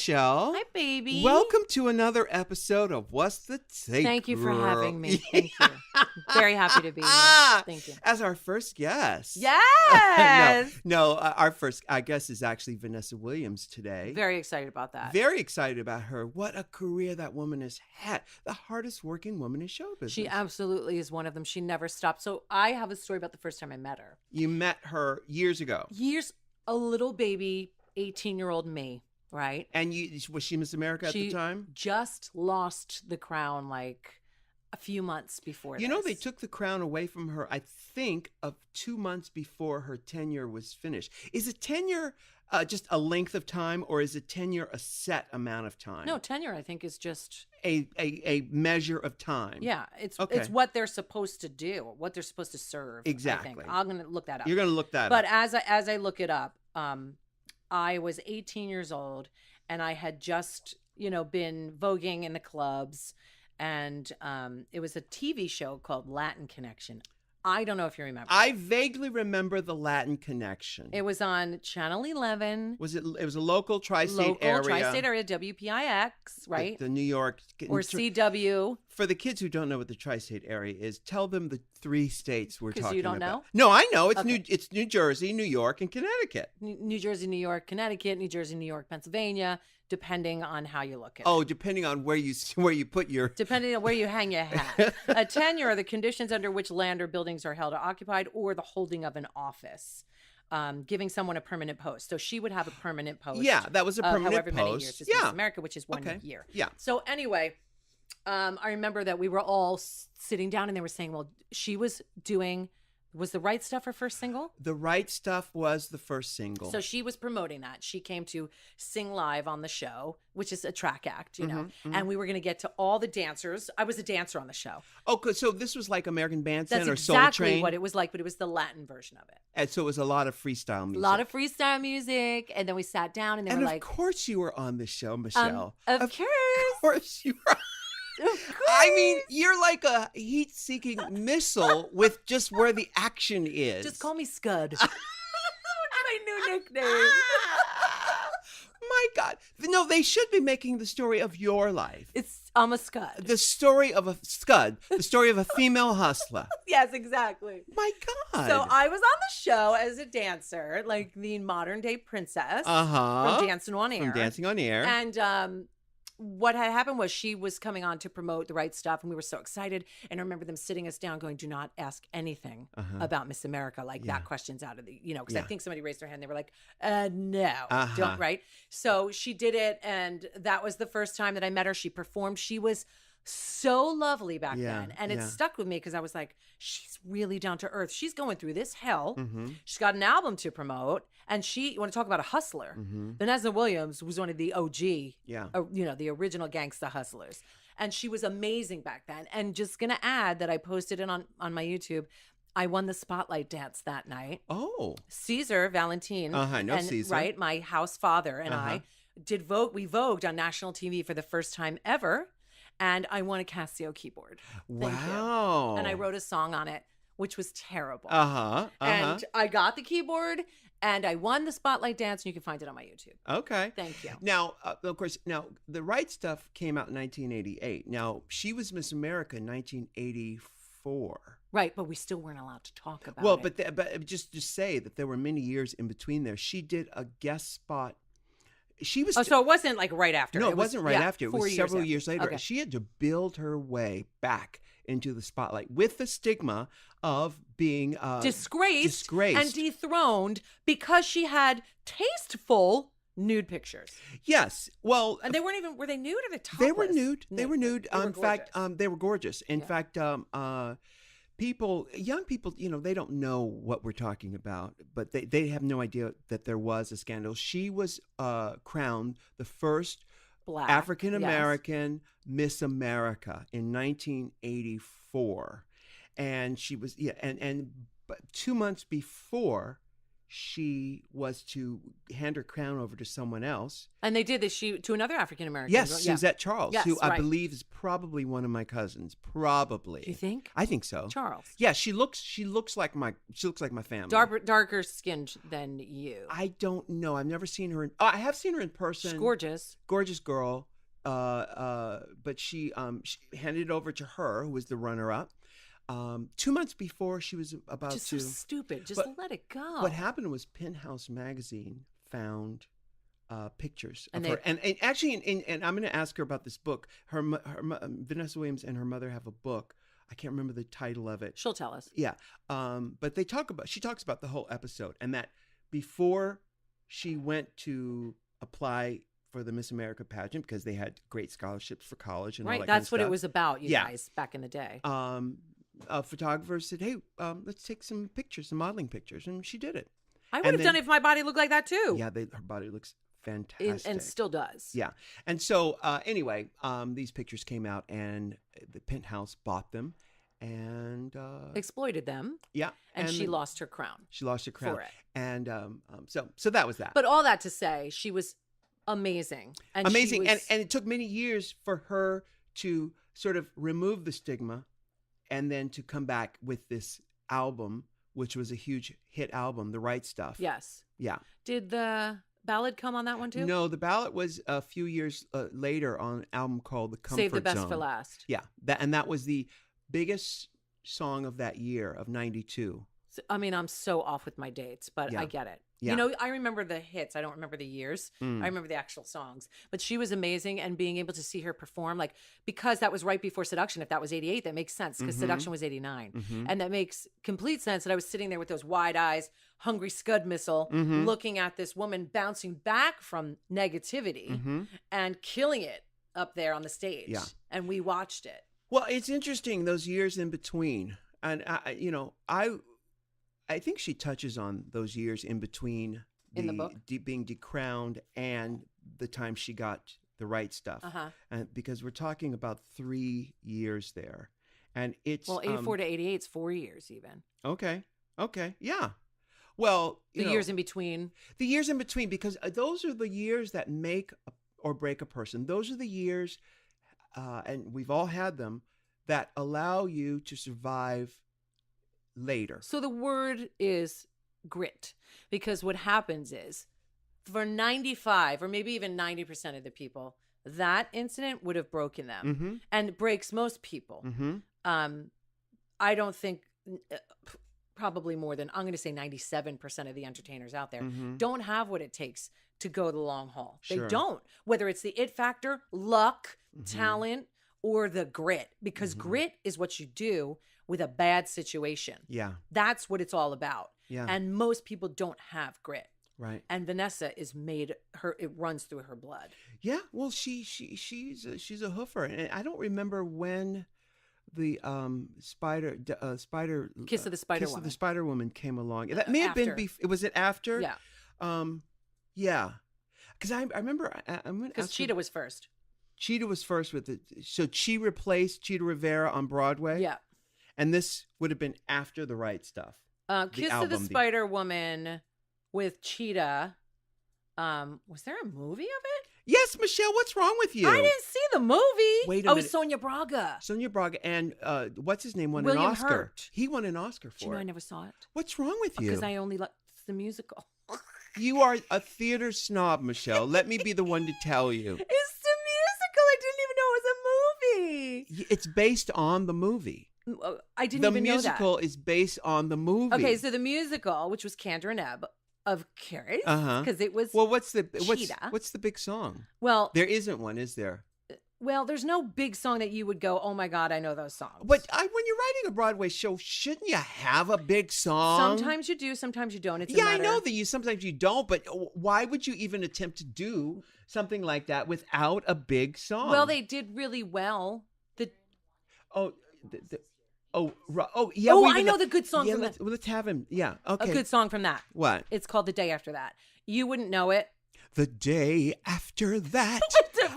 Michelle. Hi, baby. Welcome to another episode of What's the Take, Thank you for Girl? having me. Thank you. Very happy to be here. Thank you. As our first guest. Yes. Our first, I guess, is actually Vanessa Williams today. Very excited about that. Very excited about her. What a career that woman has had. The hardest working woman in show business. She absolutely is one of them. She never stopped. So I have a story about the first time I met her. You met her years ago. A little baby, 18-year-old me, right? And was she Miss America at the time? Just lost the crown like a few months before You know, they took the crown away from her, I think, of 2 months before her tenure was finished. Is it tenure just a length of time, or is it tenure a set amount of time? No, tenure, I think, is just a measure of time. Yeah, it's Okay. it's what they're supposed to do, what they're supposed to serve. Exactly. I think. I'm going to look that up. You're going to look that But up. as I look it up, I was 18 years old, and I had just, been voguing in the clubs, and it was a TV show called Latin Connection. I don't know if you remember. I vaguely remember the Latin Connection. It was on Channel 11. It was a local tri-state area. Local tri-state area, WPIX, right? The New York. Or CW. For the kids who don't know what the tri-state area is, tell them the 3 states we're talking about. Because you don't know? No, I know. It's Okay. It's New Jersey, New York, and Connecticut. New Jersey, New York, Connecticut, New Jersey, New York, Pennsylvania, depending on how you look at it. Oh, depending on where you put your... Depending on where you hang your hat. A tenure are the conditions under which land or buildings are held or occupied, or the holding of an office, giving someone a permanent post. So she would have a permanent post. Yeah, that was a permanent however many post. years. It's Yeah. Miss America, which is one year. Yeah. So anyway, I remember that we were all sitting down and they were saying, well, she was doing... Was The Right Stuff her first single? The Right Stuff was the first single. So she was promoting that. She came to sing live on the show, which is a track act, and we were going to get to all the dancers. I was a dancer on the show. Oh, so this was like American Bandstand That's or Soul exactly Train? what it was like, but it was the Latin version of it. And so it was a lot of freestyle music. A lot of freestyle music, and then we sat down, and they were like... of course you were on the show, Michelle. Of Of course. course you were. I mean, you're like a heat-seeking missile with just where the action is. Just call me Scud. That's my new nickname. My God. No, they should be making the story of your life. I'm a Scud. The story of a scud. The story of a female hustler. Yes, exactly. My God. So I was on the show as a dancer, like the modern day princess from Dancing on Air. From Dancing on Air. And what had happened was she was coming on to promote The Right Stuff, and we were so excited. And I remember them sitting us down going, do not ask anything about Miss America. Like that question's out of the, because I think somebody raised their hand. They were like, no, don't, right? So she did it. And that was the first time that I met her. She performed. She was so lovely back then. And it stuck with me because I was like, she's really down to earth. She's going through this hell. She's got an album to promote. And you want to talk about a hustler. Vanessa Williams was one of the OG, the original gangsta hustlers. And she was amazing back then. And just going to add that I posted it on my YouTube. I won the spotlight dance that night. Oh. Caesar Valentin. I know and, Caesar. Right, my house father and I did vogue. We vogued on national TV for the first time ever. And I won a Casio keyboard. Wow. And I wrote a song on it, which was terrible. And I got the keyboard and I won the spotlight dance, and you can find it on my YouTube. Okay. Thank you. Now, of course, The Right Stuff came out in 1988. Now, she was Miss America in 1984. Right, but we still weren't allowed to talk about it. But just to say that there were many years in between there. She did a guest spot. She was. So it wasn't like right after. No, it wasn't right after. It was several years later. Okay. She had to build her way back into the spotlight with the stigma of being disgraced and dethroned because she had tasteful nude pictures. Yes. Well, and they weren't even. Were they nude or they topless? They were nude. They were nude. They were in fact, they were gorgeous. In fact, young people, they don't know what we're talking about, but they have no idea that there was a scandal. She was crowned the first Black African American Miss America in 1984, and she was but 2 months before she was to hand her crown over to someone else. And they did this to another African American. Yes, Suzette Charles, yes, who I believe is probably one of my cousins. Probably. Do you think? I think so. Charles. Yeah, she looks like my family. Darker skinned than you. I don't know. I've never seen her. I have seen her in person. She's gorgeous. Gorgeous girl. But she handed it over to her, who was the runner-up. 2 months before she was about just to. So stupid. Just let it go. What happened was Penthouse magazine found pictures and of her, and actually, and I'm going to ask her about this book. Her Vanessa Williams and her mother have a book. I can't remember the title of it. She'll tell us. Yeah, but she talks about the whole episode, and that before she went to apply for the Miss America pageant, because they had great scholarships for college and all that kind of that's what stuff. It was about, you guys, back in the day. A photographer said, "Hey, let's take some pictures, some modeling pictures," and she did it. I would have done it if my body looked like that too. Yeah, her body looks fantastic, and still does. Yeah, and so anyway, these pictures came out, and the Penthouse bought them, and exploited them. Yeah, and she lost her crown. She lost her crown for it, and so that was that. But all that to say, she was amazing, and it took many years for her to sort of remove the stigma. And then to come back with this album, which was a huge hit album, The Right Stuff. Yes. Yeah. Did the ballad come on that one too? No, the ballad was a few years later on an album called The Comfort Zone. Save the Best for Last. Yeah. That was the biggest song of that year, of 92. I mean, I'm so off with my dates, but I get it. Yeah. You know, I remember the hits. I don't remember the years. I remember the actual songs. But she was amazing, and being able to see her perform, because that was right before Seduction. If that was 88, that makes sense, because Seduction was 89. And that makes complete sense that I was sitting there with those wide eyes, hungry Scud missile, looking at this woman bouncing back from negativity and killing it up there on the stage. Yeah. And we watched it. Well, it's interesting, those years in between. And, I think she touches on those years in between in the book? Being decrowned and the time she got The Right Stuff. And because we're talking about 3 years there. And it's 84 to 88 is 4 years even. Okay. Yeah. Well, the years in between. The years in between, because those are the years that make or break a person. Those are the years, and we've all had them, that allow you to survive later. So the word is grit, because what happens is, for 95 or maybe even 90% of the people, that incident would have broken them, and it breaks most people. I don't think, probably more than, I'm going to say 97% of the entertainers out there don't have what it takes to go the long haul. Sure. They don't, whether it's the it factor, luck, talent, or the grit, because grit is what you do with a bad situation. Yeah. That's what it's all about. Yeah. And most people don't have grit. Right. And Vanessa is it runs through her blood. Yeah. Well, she's a hoofer. And I don't remember when the spider Kiss of the Spider Woman came along. That may have been was it after? Yeah. Yeah. Because I remember because Chita was first. Chita was first with it. So she replaced Chita Rivera on Broadway. Yeah. And this would have been after The Right Stuff. Kiss of the Spider Woman with Chita. Was there a movie of it? Yes, Michelle. What's wrong with you? I didn't see the movie. Wait a minute. Sonia Braga. Sonia Braga, and what's his name? William an Oscar. Hurt. He won an Oscar for it. I never saw it. What's wrong with you? Because I only like the musical. You are a theater snob, Michelle. Let me be the one to tell you. It's the musical. I didn't even know it was a movie. It's based on the movie. I didn't even know that. The musical is based on the movie. Okay, so the musical, which was Cantor and Ebb of Charades, because it was what's the big song? Well, there isn't one, is there? Well, there's no big song that you would go, oh my God, I know those songs. But when you're writing a Broadway show, shouldn't you have a big song? Sometimes you do, sometimes you don't. I know that sometimes you don't, but why would you even attempt to do something like that without a big song? Well, they did really well. Yeah. I know the good song from that. Let's have him. Yeah. Okay. A good song from that. What? It's called The Day After That. You wouldn't know it. The Day After That.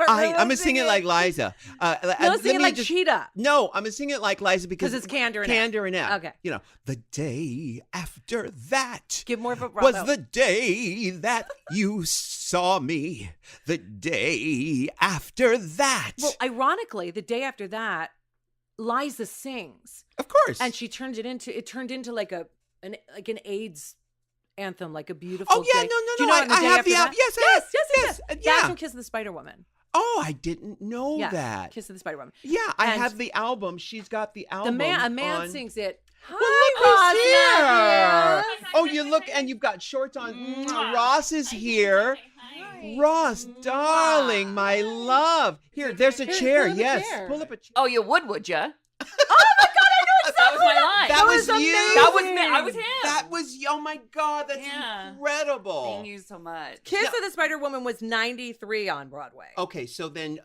I'm gonna sing it like Liza. No, sing it like Chita. No, I'm gonna sing it like Liza because it's Candor and Ebb. Okay. You know, the day after that. Give more of a bravo. Was the day that you saw me. The day after that. Well, ironically, the day after that, Liza sings. Of course. And she turned into like an AIDS anthem, like a beautiful Oh yeah, day. no. Do you know I have the album. Yes. That's from Kiss of the Spider Woman. Oh, I didn't know Yeah, that. Kiss of the Spider Woman. Yeah, I And have the album. She's got the album. A man on... sings it. Hi, Well, look who's here. Ross. Oh, you look, and you've got shorts on. Ross is here. Ross, darling, my love. Here, there's a chair. pull up a Yes, chair. pull up a chair. Oh, you would ya? Oh my God, I know That was my line. That was you. amazing. That was me. I was him. That was, oh my God, that's Yeah. incredible. Thank you so much. Kiss of the Spider Woman was 93 on Broadway. Okay, so then,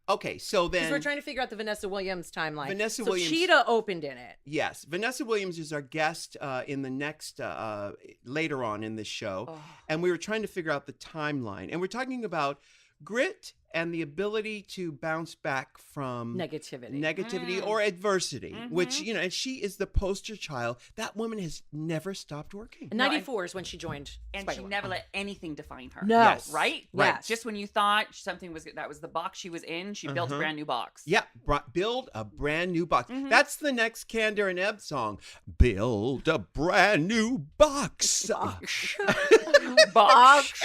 Okay, so then. Because we're trying to figure out the Vanessa Williams timeline. Vanessa so Williams- Chita opened in it. Yes, Vanessa Williams is our guest in the next, later on in this show. Oh. And we were trying to figure out the timeline. And we're talking about grit and the ability to bounce back from Negativity. or adversity, which, you know, and she is the poster child. That woman has never stopped working. And 94 is when she joined And Spider she Woman. never let anything define her. No. Yes. Right? Yes. Just when you thought something was that was the box she was in, she built a brand new box. Yeah, build a brand new box. Mm-hmm. That's the next Candor and Ebb song. Build a brand new box. Box.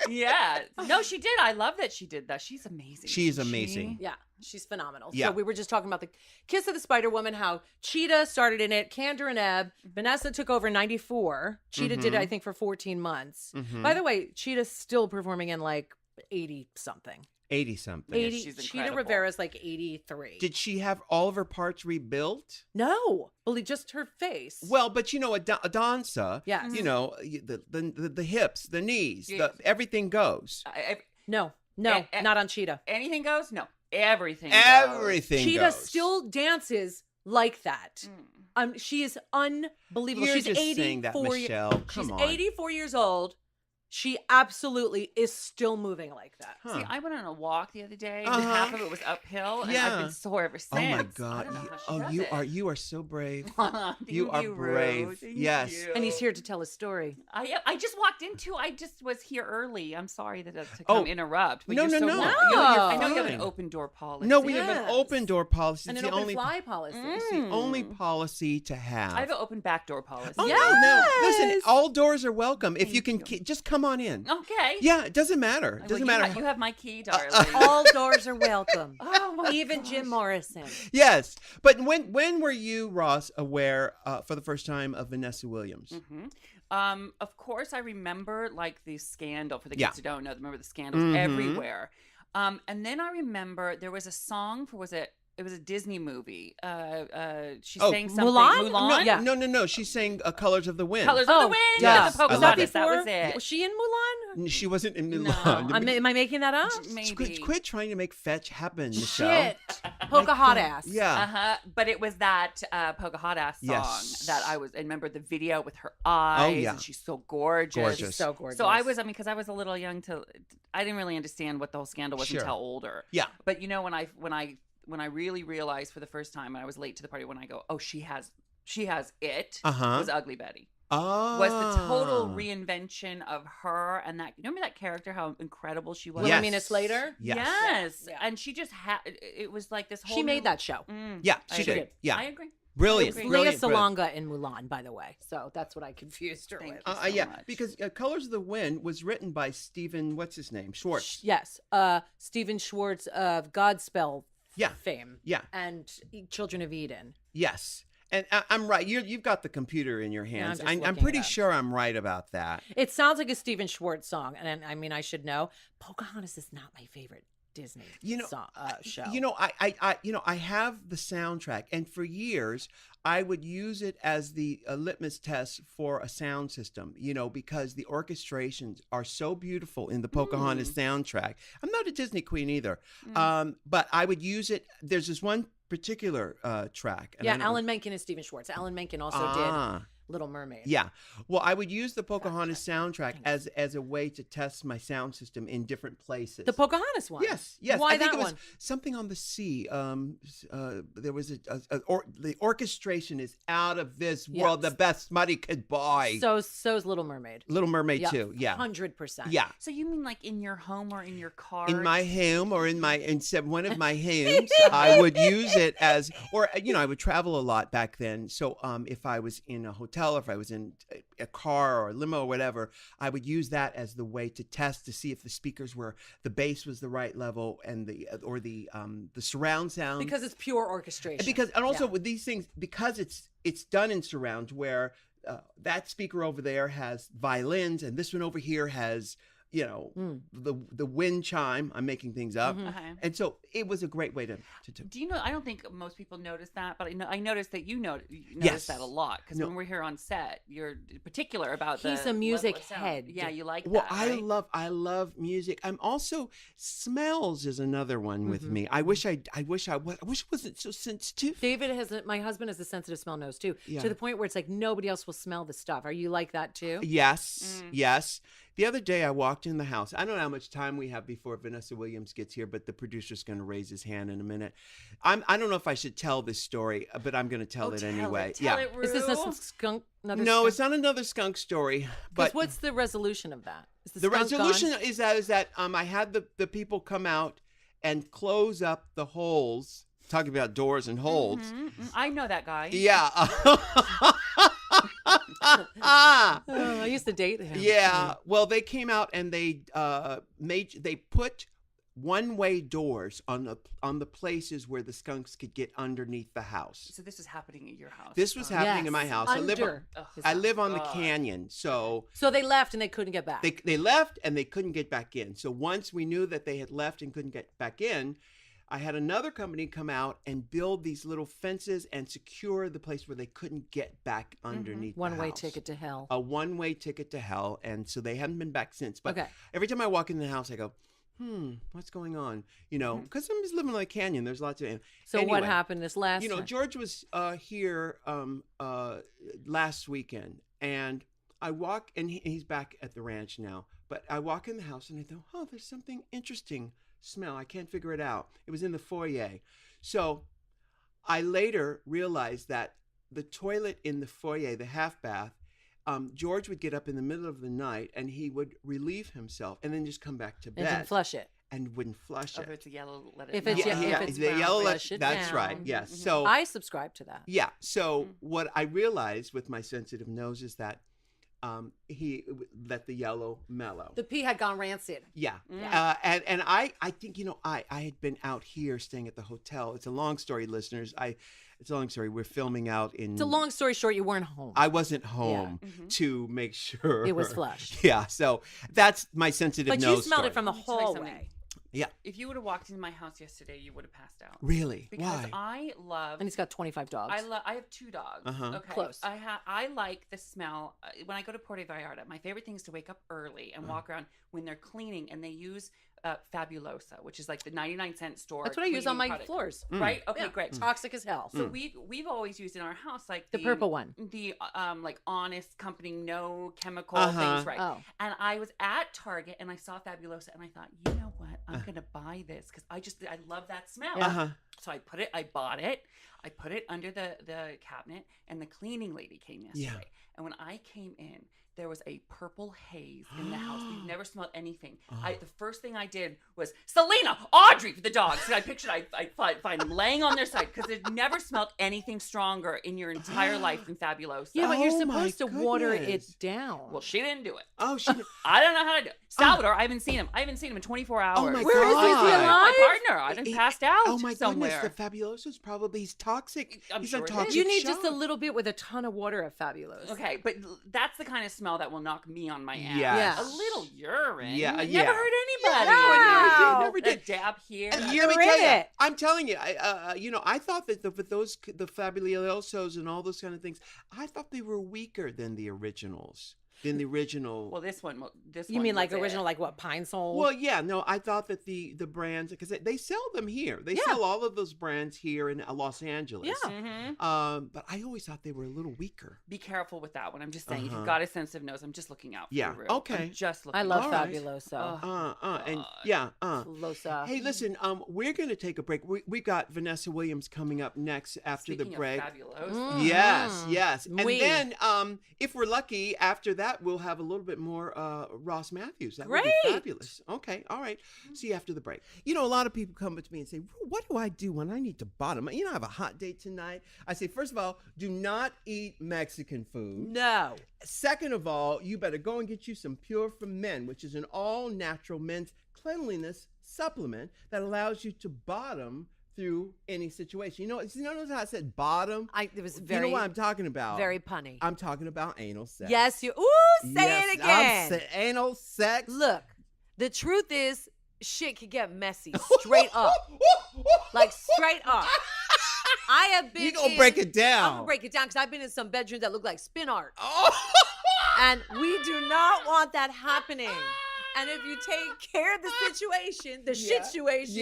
Yeah. No, she did. I love that she did that. She's amazing. She's isn't amazing. Yeah, she's phenomenal. Yeah. So we were just talking about the Kiss of the Spider Woman, how Chita started in it, Candor and Ebb. Vanessa took over in 94. Chita did it, I think, for 14 months. By the way, Chita's still performing in like 80-something. 80-something. 80. she's Chita incredible. Rivera's like 83. Did she have all of her parts rebuilt? No, believe just her face. Well, but you know, a dancer, Yes. you know, the hips, the knees, Yes. everything goes. No, not on Chita. Anything goes? No. Everything Everything Chita goes. still dances like that. She is unbelievable. You're She's just 84 saying that, Michelle. Come She's on. 84 years old. She absolutely is still moving like that. Huh. See, I went on a walk the other day. Uh-huh. And half of it was uphill, and Yeah. I've been sore ever since. Oh my I God! don't know how she does You it. you are so brave. Thank You are brave. Rose. Thank Yes. you. And he's here to tell his story. I just walked into. I just was here early. I'm sorry to Oh. come interrupt. But No, you're no, so no. warm. No. I know you have Fine. an open door policy. No, we have an Yes. open door policy. And It's an the open only fly policy. It's the only policy to have. I have an open back door policy. Oh, Yes. no. Listen, all doors are welcome. If you can, Thank you. just come on in. Okay. Yeah, it doesn't matter. It doesn't Well, matter. You have my key, darling. All doors are welcome. Oh my Even Jim Morrison. Yes, but when were you, Ross, aware for the first time of Vanessa Williams? Of course, I remember like the scandal. For the Yeah. kids who don't know, remember the scandals everywhere. And then I remember there was a song for it was a Disney movie. She sang something. Mulan? No. She sang "Colors of the Wind." Colors of the Wind. yeah. The Pocahontas. I love it. That was it. Was she in Mulan? She wasn't in No. Mulan. Am I making that up? Maybe. Quit trying to make fetch happen, Michelle. Shit. Pocahontas. Yeah. But it was that Pocahontas song Yes. that I remember the video with her eyes. yeah. And she's so gorgeous. Gorgeous. She's so gorgeous. So because I was a little young I didn't really understand what the whole scandal was Sure. until older. Yeah. But you know, when I really realized for the first time, and I was late to the party, when I go, oh, she has it, was Ugly Betty. Oh. Was the total reinvention of her and that. You remember that character, how incredible she was? Yes. Wilhelmina Slater? Yes. Yes. Yeah. And she just had, it was like this whole. She made that show. Yeah, I she agree. did. Yeah. I agree. Brilliant. Leah Leah Brilliant. brilliant. Salonga in Mulan, by the way. So that's what I confused her Thank with. you. so Yeah, much. because Colors of the Wind was written by Stephen, what's his name? Schwartz. Yes. Stephen Schwartz of Godspell Yeah. fame. Yeah. And Children of Eden. Yes. And I'm right. You've got the computer in your hands. just I'm looking pretty it up. sure I'm right about that. It sounds like a Stephen Schwartz song. And I mean, I should know. Pocahontas is not my favorite Disney show. I have the soundtrack, and for years I would use it as the litmus test for a sound system. Because the orchestrations are so beautiful in the Pocahontas soundtrack. I'm not a Disney queen either, but I would use it. There's this one particular track. And Yeah, Alan Menken and Stephen Schwartz. Alan Menken also did Little Mermaid. Yeah. Well, I would use the Pocahontas soundtrack as a way to test my sound system in different places. The Pocahontas one. Yes. Why I think that it was one? something on the sea. There was the orchestration is out of this world. The best money could buy. So's Little Mermaid. Little Mermaid too. Yeah. 100%. Yeah. So you mean like in your home or in your car? In my home or in one of my homes, I would use it as, or I would travel a lot back then. So if I was in a hotel, if I was in a car or a limo or whatever, I would use that as the way to test to see if the speakers the bass was the right level and the surround sound, Because it's pure orchestration. And also with these things, because it's done in surround where that speaker over there has violins and this one over here has the wind chime. I'm making things up. And so it was a great way to do. Do you know, I don't think most people notice that, but I noticed that you notice that a lot. Because when we're here on set, you're particular about He's a music head. Yeah, you like well, that, right? I love music. I'm also, smells is another one with me. I wish it wasn't so sensitive. My husband has a sensitive smell nose too. Yeah. To the point where it's like nobody else will smell the stuff. Are you like that too? Yes. Yes. The other day I walked in the house. I don't know how much time we have before Vanessa Williams gets here, but the producer's going to raise his hand in a minute. I don't know if I should tell this story, but I'm going to tell it anyway. Tell it, Is this some skunk? No, it's not another skunk story. But what's the resolution of that? Is the resolution is that I had the people come out and close up the holes. Talking about doors and holes. I know that guy. Yeah. I used to date him. Yeah. Well, they came out and they put one-way doors on the places where the skunks could get underneath the house. So this was happening at your house. This was happening in my house. I live on the canyon, so they left and they couldn't get back. They left and they couldn't get back in. So once we knew that they had left and couldn't get back in, I had another company come out and build these little fences and secure the place where they couldn't get back underneath the house. One-way ticket to hell. A one-way ticket to hell. And so they haven't been back since. But every time I walk in the house, I go, what's going on? Because I'm just living like a canyon. There's lots of... So anyway, what happened this last time? George was here last weekend. And I walk, and he's back at the ranch now. But I walk in the house and I go, oh, there's something interesting smell. I can't figure it out. It was in the foyer. So I later realized that the toilet in the foyer, the half bath, George would get up in the middle of the night and he would relieve himself and then just come back to bed. And flush it. And wouldn't flush it. If it's yellow, let it If it's down. if it's the brown, yellow, flush it that's down. right. Yes. So I subscribe to that. Yeah. So what I realized with my sensitive nose is that he let the yellow mellow. The pee had gone rancid. Yeah. And I think, I had been out here staying at the hotel. It's a long story, listeners. It's a long story. We're filming out in... It's a long story short, you weren't home. I wasn't home to make sure... It was flushed. Yeah. So that's my sensitive nose But you smelled story. it from the Let me tell you hallway. something. Yeah. If you would have walked into my house yesterday, you would have passed out. Really? Because Why? I love... And he's got 25 dogs. I have 2 dogs. Okay. Close. I like the smell. When I go to Puerto Vallarta, my favorite thing is to wake up early and walk around when they're cleaning, and they use Fabulosa, which is like the 99-cent store. That's what I use on my product. floors. Right? Okay, Yeah. great. Toxic as hell. So we've always used in our house like The purple one. the like Honest Company, no chemical things, right? Oh. And I was at Target and I saw Fabulosa and I thought, you know what, I'm gonna buy this because I love that smell. So I bought it, I put it under the cabinet, and the cleaning lady came yesterday. And when I came in, there was a purple haze in the house. We've never smelled anything. The first thing I did was, Selena, Audrey for the dogs. And I pictured I'd find them laying on their side because they'd never smelled anything stronger in your entire life than Fabulosa. Yeah, but you're Oh, my supposed to water goodness. it down. Well, she didn't do it. Oh, she... I don't know how to do it. Salvador, I haven't seen him. I haven't seen him in 24 hours. Oh, my Where is he? Is he God. alive? My partner. I done passed out Oh, my somewhere. goodness. The Fabulosa's probably... He's toxic. I'm He's sure on it is. toxic You need shock. just a little bit with a ton of water of Fabulous. Okay, but that's the kind of smell that will knock me on my ass. Yes. A little urine. Yeah, Never yeah. hurt anybody. Wow. Never did. A dab here. And You're let me in tell you, it. I'm telling you, I thought that the Fabulosos and all those kind of things, I thought they were weaker than the originals. than the original. Well, this one. You mean like original, like what, Pine Sol? Well, yeah, no, I thought that the brands, because they sell them here. They sell all of those brands here in Los Angeles. Yeah. Mm-hmm. But I always thought they were a little weaker. Be careful with that one. I'm just saying, if you've got a sensitive nose, I'm just looking out for you. Rue. Okay. I'm just looking. I love All right. Fabuloso. And Losa. Hey, listen, we're going to take a break. We got Vanessa Williams coming up next after Speaking the break. Of Fabuloso. Yes. And then, if we're lucky, after that, we'll have a little bit more Ross Mathews. That would be fabulous. Okay, all right. See you after the break. You know, a lot of people come up to me and say, what do I do when I need to bottom? You know, I have a hot date tonight. I say, first of all, do not eat Mexican food. No. Second of all, you better go and get you some Pure for Men, which is an all-natural men's cleanliness supplement that allows you to bottom through any situation. You notice how I said bottom? It was very. You know what I'm talking about? Very punny. I'm talking about anal sex. Yes, you. Ooh, say it again. Anal sex. Look, the truth is, shit could get messy straight up, like straight up. I have been. You gonna break it down? I'm gonna break it down because I've been in some bedrooms that look like spin art, Oh. and we do not want that happening. And if you take care of the situation, the situation,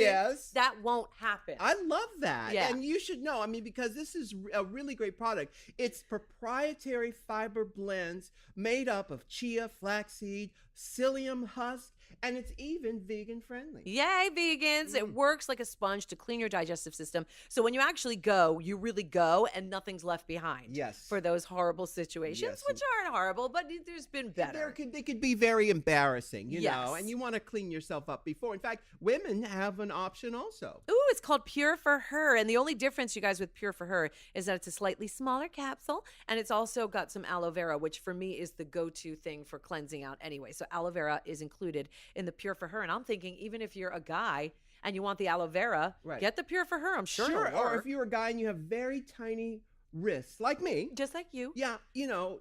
that won't happen. I love that. Yeah. And you should know, because this is a really great product. It's proprietary fiber blends made up of chia, flaxseed, psyllium husk, and it's even vegan friendly. Yay, vegans. It works like a sponge to clean your digestive system. So when you actually go, you really go and nothing's left behind. Yes. For those horrible situations, which aren't horrible, but there's been better. They could be very embarrassing, you know, and you want to clean yourself up before. In fact, women have an option also. Ooh, it's called Pure for Her. And the only difference, you guys, with Pure for Her is that it's a slightly smaller capsule. And it's also got some aloe vera, which for me is the go-to thing for cleansing out anyway. So aloe vera is included in the Pure for Her. And I'm thinking, even if you're a guy and you want the aloe vera, get the Pure for Her. I'm sure it'll work. Or if you're a guy and you have very tiny wrists, like me. Just like you. Yeah,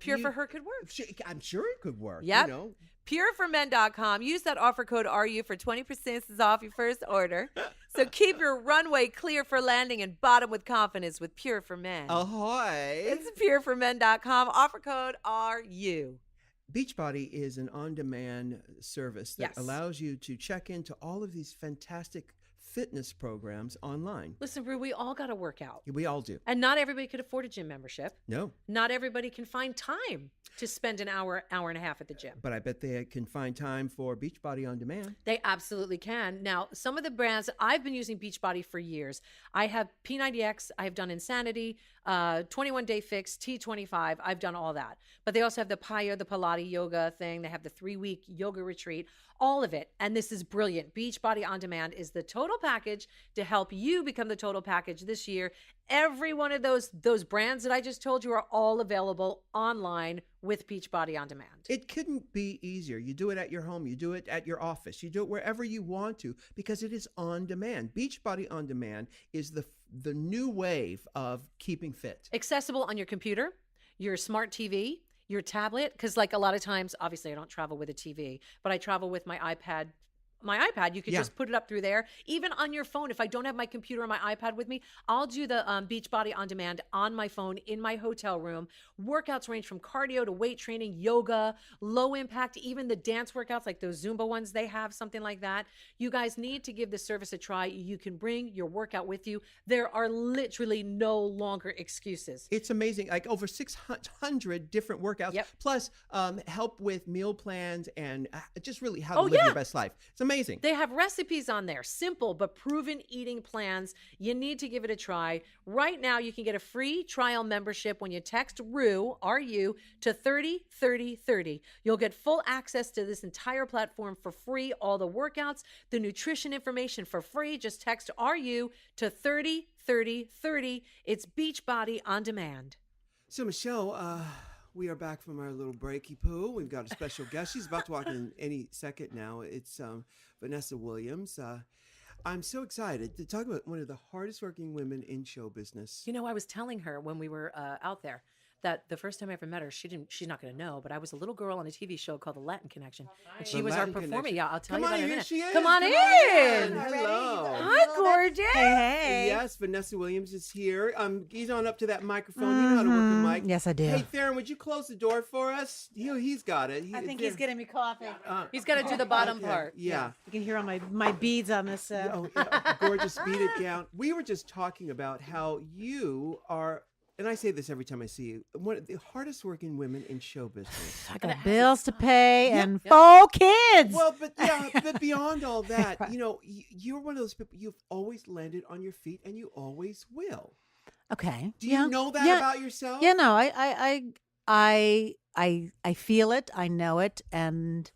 Pure for Her could work. I'm sure it could work. Yep. pureformen.com. Use that offer code RU for 20% off your first order. So keep your runway clear for landing and bottom with confidence with Pure for Men. Ahoy. It's pureformen.com. Offer code RU. Beachbody is an on-demand service that allows you to check into all of these fantastic fitness programs online. Listen, Rue, we all got to work out. We all do. And not everybody could afford a gym membership. No. Not everybody can find time to spend an hour and a half at the gym. But I bet they can find time for Beachbody on demand. They absolutely can. Now, some of the brands, I've been using Beachbody for years. I have P90X, I have done Insanity, 21 Day Fix, T25. I've done all that. But they also have the Paya, the Pilates yoga thing. They have the 3-week yoga retreat, all of it. And this is brilliant. Beachbody On Demand is the total package to help you become the total package this year. Every one of those brands that I just told you are all available online with Beachbody On Demand. It couldn't be easier. You do it at your home. You do it at your office. You do it wherever you want to because it is on demand. Beachbody On Demand is the new wave of keeping fit. Accessible on your computer, your smart TV, your tablet, because like a lot of times, obviously I don't travel with a TV, but I travel with my iPad. You could just put it up through there. Even on your phone, if I don't have my computer or my iPad with me, I'll do the Beachbody On Demand on my phone in my hotel room. Workouts range from cardio to weight training, yoga, low impact, even the dance workouts like those Zumba ones they have, something like that. You guys need to give this service a try. You can bring your workout with you. There are literally no longer excuses. It's amazing. Like over 600 different workouts, plus help with meal plans and just really how to live your best life. It's amazing. They have recipes on there, simple but proven eating plans. You need to give it a try. Right now, you can get a free trial membership when you text RU, R-U, to 303030. You'll get full access to this entire platform for free, all the workouts, the nutrition information for free. Just text RU to 303030. It's Beachbody On Demand. So, Michelle, we are back from our little breaky poo. We've got a special guest. She's about to walk in any second now. It's Vanessa Williams. I'm so excited to talk about one of the hardest working women in show business. You know, I was telling her when we were out there that the first time I ever met her, she's not going to know, but I was a little girl on a TV show called The Latin Connection. And she was our performer. Yeah, I'll tell you about it in a minute. She is. Come on in. Hello. Hi, gorgeous. Hey. Yes, Vanessa Williams is here. Ease on up to that microphone. You know how to work a mic. Yes, I do. Hey, Theron, would you close the door for us? He's got it. I think he's getting me coffee. He's got to do the bottom part. Yeah. You can hear all my beads on this. Gorgeous beaded gown. We were just talking about how you are, and I say this every time I see you, one of the hardest working women in show business. I got bills to pay and 4 kids. Well, but beyond all that, you're one of those people, you've always landed on your feet and you always will. Okay. Do you know that about yourself? Yeah, no, I feel it. I know it. And,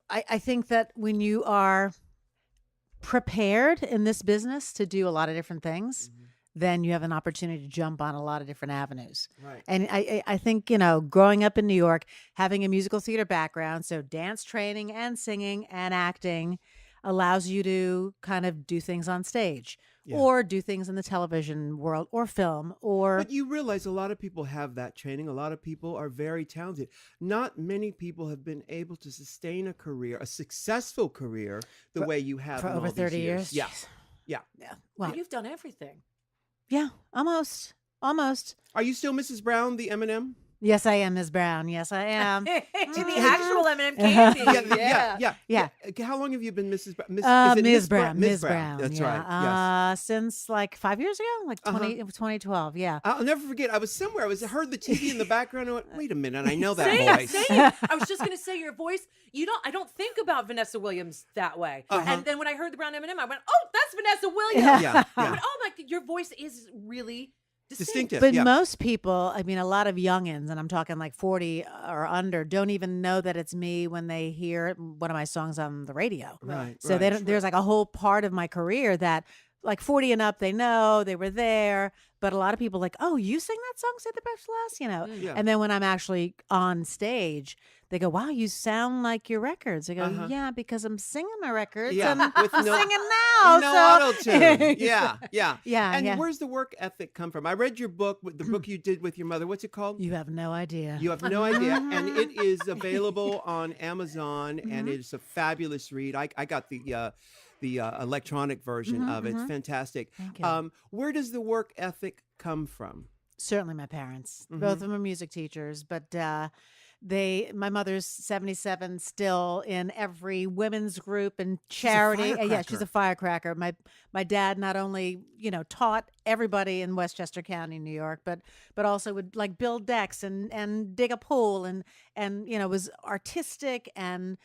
I think that when you are prepared in this business to do a lot of different things, then you have an opportunity to jump on a lot of different avenues. Right. And I think, growing up in New York, having a musical theater background, so dance training and singing and acting allows you to kind of do things on stage or do things in the television world or film But you realize a lot of people have that training. A lot of people are very talented. Not many people have been able to sustain a successful career the way you have for in over all these 30 years. Yeah. Yeah. Well, you've done everything. Yeah, almost. Are you still Mrs. Brown, the M&M? Yes, I am, Ms. Brown. Yes, I am. To the actual M&M candy. Yeah. How long have you been Mrs. Brown? Ms. Brown. Ms. Brown. That's right. Yes. Since like 5 years ago, like 2012. Yeah. I'll never forget. I was somewhere. I heard the TV in the background. I went, wait a minute. I know that voice. Same. I was just going to say your voice. I don't think about Vanessa Williams that way. And then when I heard the Brown M&M, I went, oh, that's Vanessa Williams. Yeah. I went, oh, your voice is really distinctive. But most people, a lot of youngins, and I'm talking like 40 or under, don't even know that it's me when they hear one of my songs on the radio. Right. So they don't. There's like a whole part of my career that, like 40 and up, they know they were there. But a lot of people like, oh, you sing that song, Say the Best Last, Yeah. And then when I'm actually on stage, they go, wow, you sound like your records. I go, yeah, because I'm singing my records. Yeah. And With I'm singing now. No auto-tune. Yeah. And yeah. where's the work ethic come from? I read your book, the book you did with your mother. What's it called? You have no idea. You have no idea. And it is available on Amazon, and it's a fabulous read. I got the electronic version of it. It's fantastic. Thank you. Where does the work ethic come from? Certainly my parents. Both of them are music teachers, but my mother's 77 still in every women's group and charity. Yeah, she's a firecracker. My dad not only, taught everybody in Westchester County, New York, but also would like build decks and dig a pool and was artistic, and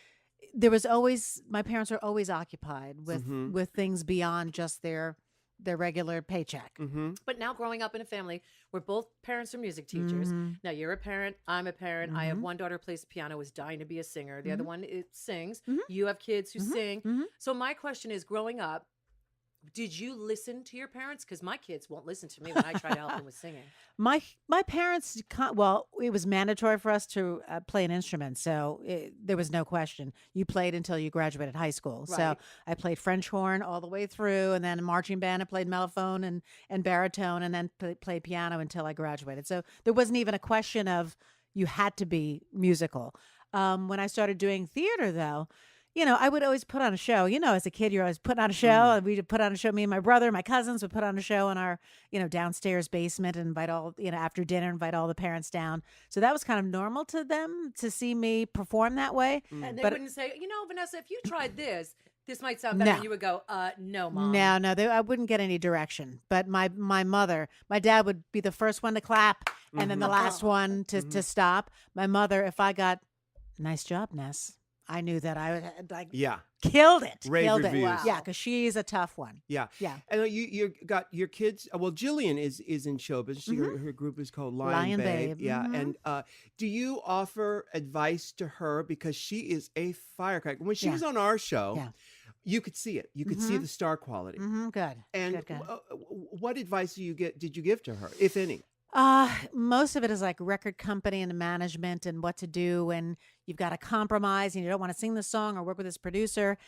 there was always, my parents were always occupied with things beyond just their regular paycheck. But now growing up in a family where both parents are music teachers. Now you're a parent, I'm a parent. I have one daughter who plays the piano, is dying to be a singer. The other one sings. You have kids who sing. So my question is, growing up, did you listen to your parents? Because my kids won't listen to me when I try to help them with singing. My parents, it was mandatory for us to play an instrument, so there was no question. You played until you graduated high school. Right. So I played French horn all the way through, and then in marching band I played mellophone and baritone, and then played piano until I graduated. So there wasn't even a question of you had to be musical. When I started doing theater, though, I would always put on a show. As a kid, you're always putting on a show. And we'd put on a show. Me and my brother, my cousins would put on a show in our, downstairs basement and invite all, after dinner, invite all the parents down. So that was kind of normal to them to see me perform that way. And they wouldn't say, Vanessa, if you tried this might sound better. And you would go, no, Mom. No, I wouldn't get any direction. But my mother, my dad would be the first one to clap and then the last one to stop. My mother, if I got, nice job, Ness, I knew that I would killed it. Rave reviews. Wow. Yeah, because she's a tough one. Yeah. And you got your kids. Well, Jillian is in show business. Her group is called Lion Babe. Yeah. And do you offer advice to her, because she is a firecracker? When she was on our show, you could see it. You could see the star quality. Good. And good. What advice did you give to her, if any? Most of it is like record company and management and what to do, and you've got to compromise, and you don't want to sing the song or work with this producer.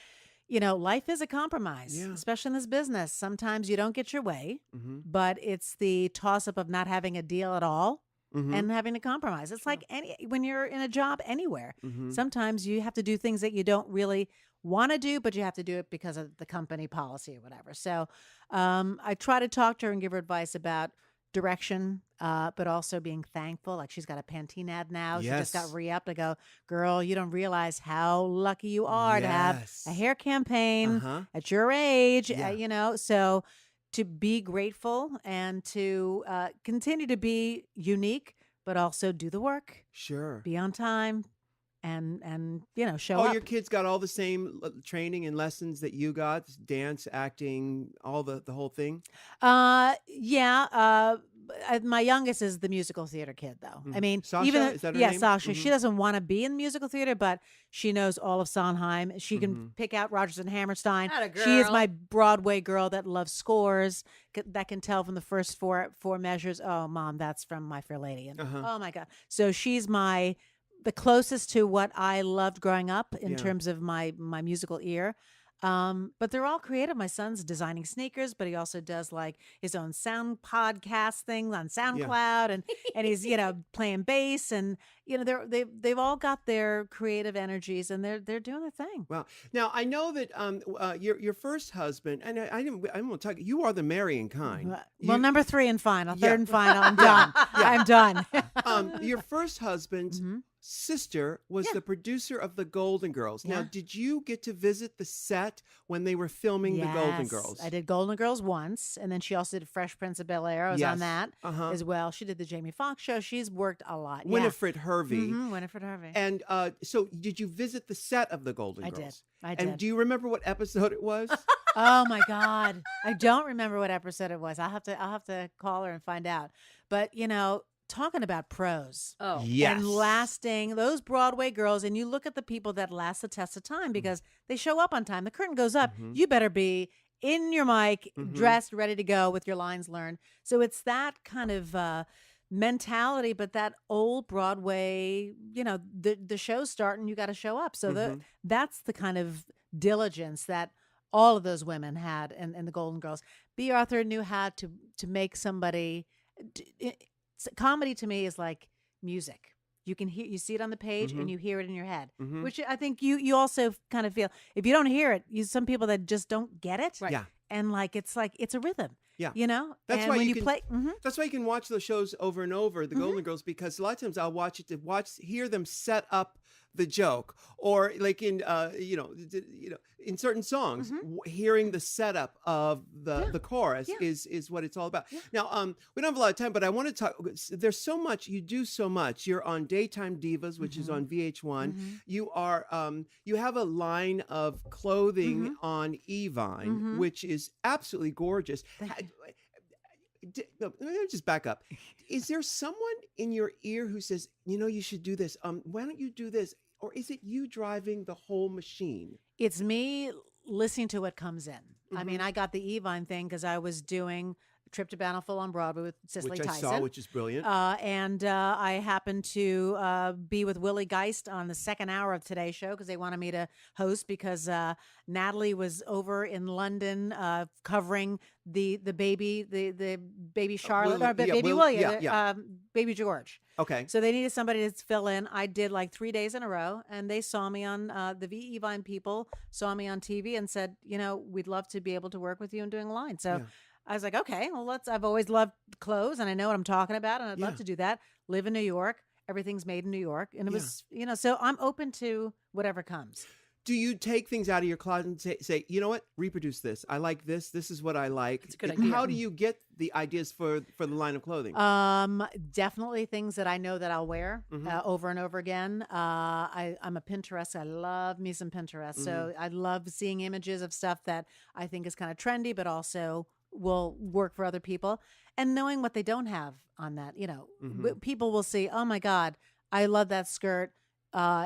Life is a compromise, especially in this business. Sometimes you don't get your way, but it's the toss up of not having a deal at all and having to compromise. It's like when you're in a job anywhere. Sometimes you have to do things that you don't really want to do, but you have to do it because of the company policy or whatever. So I try to talk to her and give her advice about direction, but also being thankful. Like she's got a Pantene ad now. She just got re-upped. I go, girl, you don't realize how lucky you are to have a hair campaign at your age, you know, so to be grateful and to continue to be unique, but also do the work. Sure. Be on time. And you know, show up. Oh, your kids got all the same training and lessons that you got, dance, acting, all the whole thing? Yeah. My youngest is the musical theater kid, though. I mean, Sasha, even is that her name? Sasha. She doesn't want to be in musical theater, but she knows all of Sondheim. She can pick out Rodgers and Hammerstein. She is my Broadway girl that loves scores, that can tell from the first four measures. Oh, Mom, that's from My Fair Lady. And, oh my God. So she's the closest to what I loved growing up in terms of my musical ear. But they're all creative. My son's designing sneakers, but he also does like his own sound podcast thing on SoundCloud, and he's, you know, playing bass, and you know, they've all got their creative energies, and they're doing their thing. Wow. Now I know that your first husband, and I didn't want to talk. You are the marrying kind. Well, number 3 and final, third and final. I'm done. I'm done. Your first husband's sister was the producer of the Golden Girls. Now, did you get to visit the set when they were filming the Golden Girls? I did Golden Girls once, and then she also did Fresh Prince of Bel-Air. I was on that as well. She did the Jamie Foxx show. She's worked a lot. Winifred Hervey. Winifred Hervey. And so did you visit the set of the Golden Girls? I did. And do you remember what episode it was? Oh my God. I don't remember what episode it was. I'll have to call her and find out. But, you know, talking about pros. Oh, yes. And lasting, those Broadway girls, and you look at the people that last the test of time because they show up on time. The curtain goes up. You better be in your mic, dressed, ready to go with your lines learned. So it's that kind of mentality, but that old Broadway, you know, the show's starting, you got to show up. So that's the kind of diligence that all of those women had in the Golden Girls. B. Arthur knew how to make somebody. Comedy to me is like music. You can hear, you see it on the page, and you hear it in your head, which I think you also kind of feel. If you don't hear it, some people that just don't get it, right. Yeah. And like it's a rhythm. Yeah. You know? That's and why when you you can play That's why you can watch those shows over and over, the Golden Girls, because a lot of times I'll watch it to hear them set up the joke, or like in in certain songs, hearing the setup of the chorus is what it's all about. Now, we don't have a lot of time, but I want to talk. There's so much you do. So much. You're on Daytime Divas, which is on VH1. You are you have a line of clothing on Evine, which is absolutely gorgeous. Let me just back up. Is there someone in your ear who says, you know, you should do this? Why don't you do this? Or is it you driving the whole machine? It's me listening to what comes in. I mean, I got the Evine thing because I was doing Trip to Bountiful on Broadway with Cicely Tyson. Which I saw, which is brilliant. And I happened to be with Willie Geist on the second hour of Today's Show because they wanted me to host because Natalie was over in London covering the baby Charlotte, or baby William, baby George. Okay. So they needed somebody to fill in. I did like 3 days in a row, and they saw me on the V Evine people saw me on TV and said, you know, we'd love to be able to work with you and doing a line. So I was like, okay, well, I've always loved clothes, and I know what I'm talking about, and I'd love to do that. Live in New York. Everything's made in New York. And it was, you know, so I'm open to whatever comes. Do you take things out of your closet and say, you know what, reproduce this. I like this. This is what I like. It's a good idea. How do you get the ideas for the line of clothing? Definitely things that I know that I'll wear over and over again. I'm a Pinterest. I love me some Pinterest. So I love seeing images of stuff that I think is kind of trendy, but also will work for other people. And knowing what they don't have on that, you know, people will see, oh my God, I love that skirt.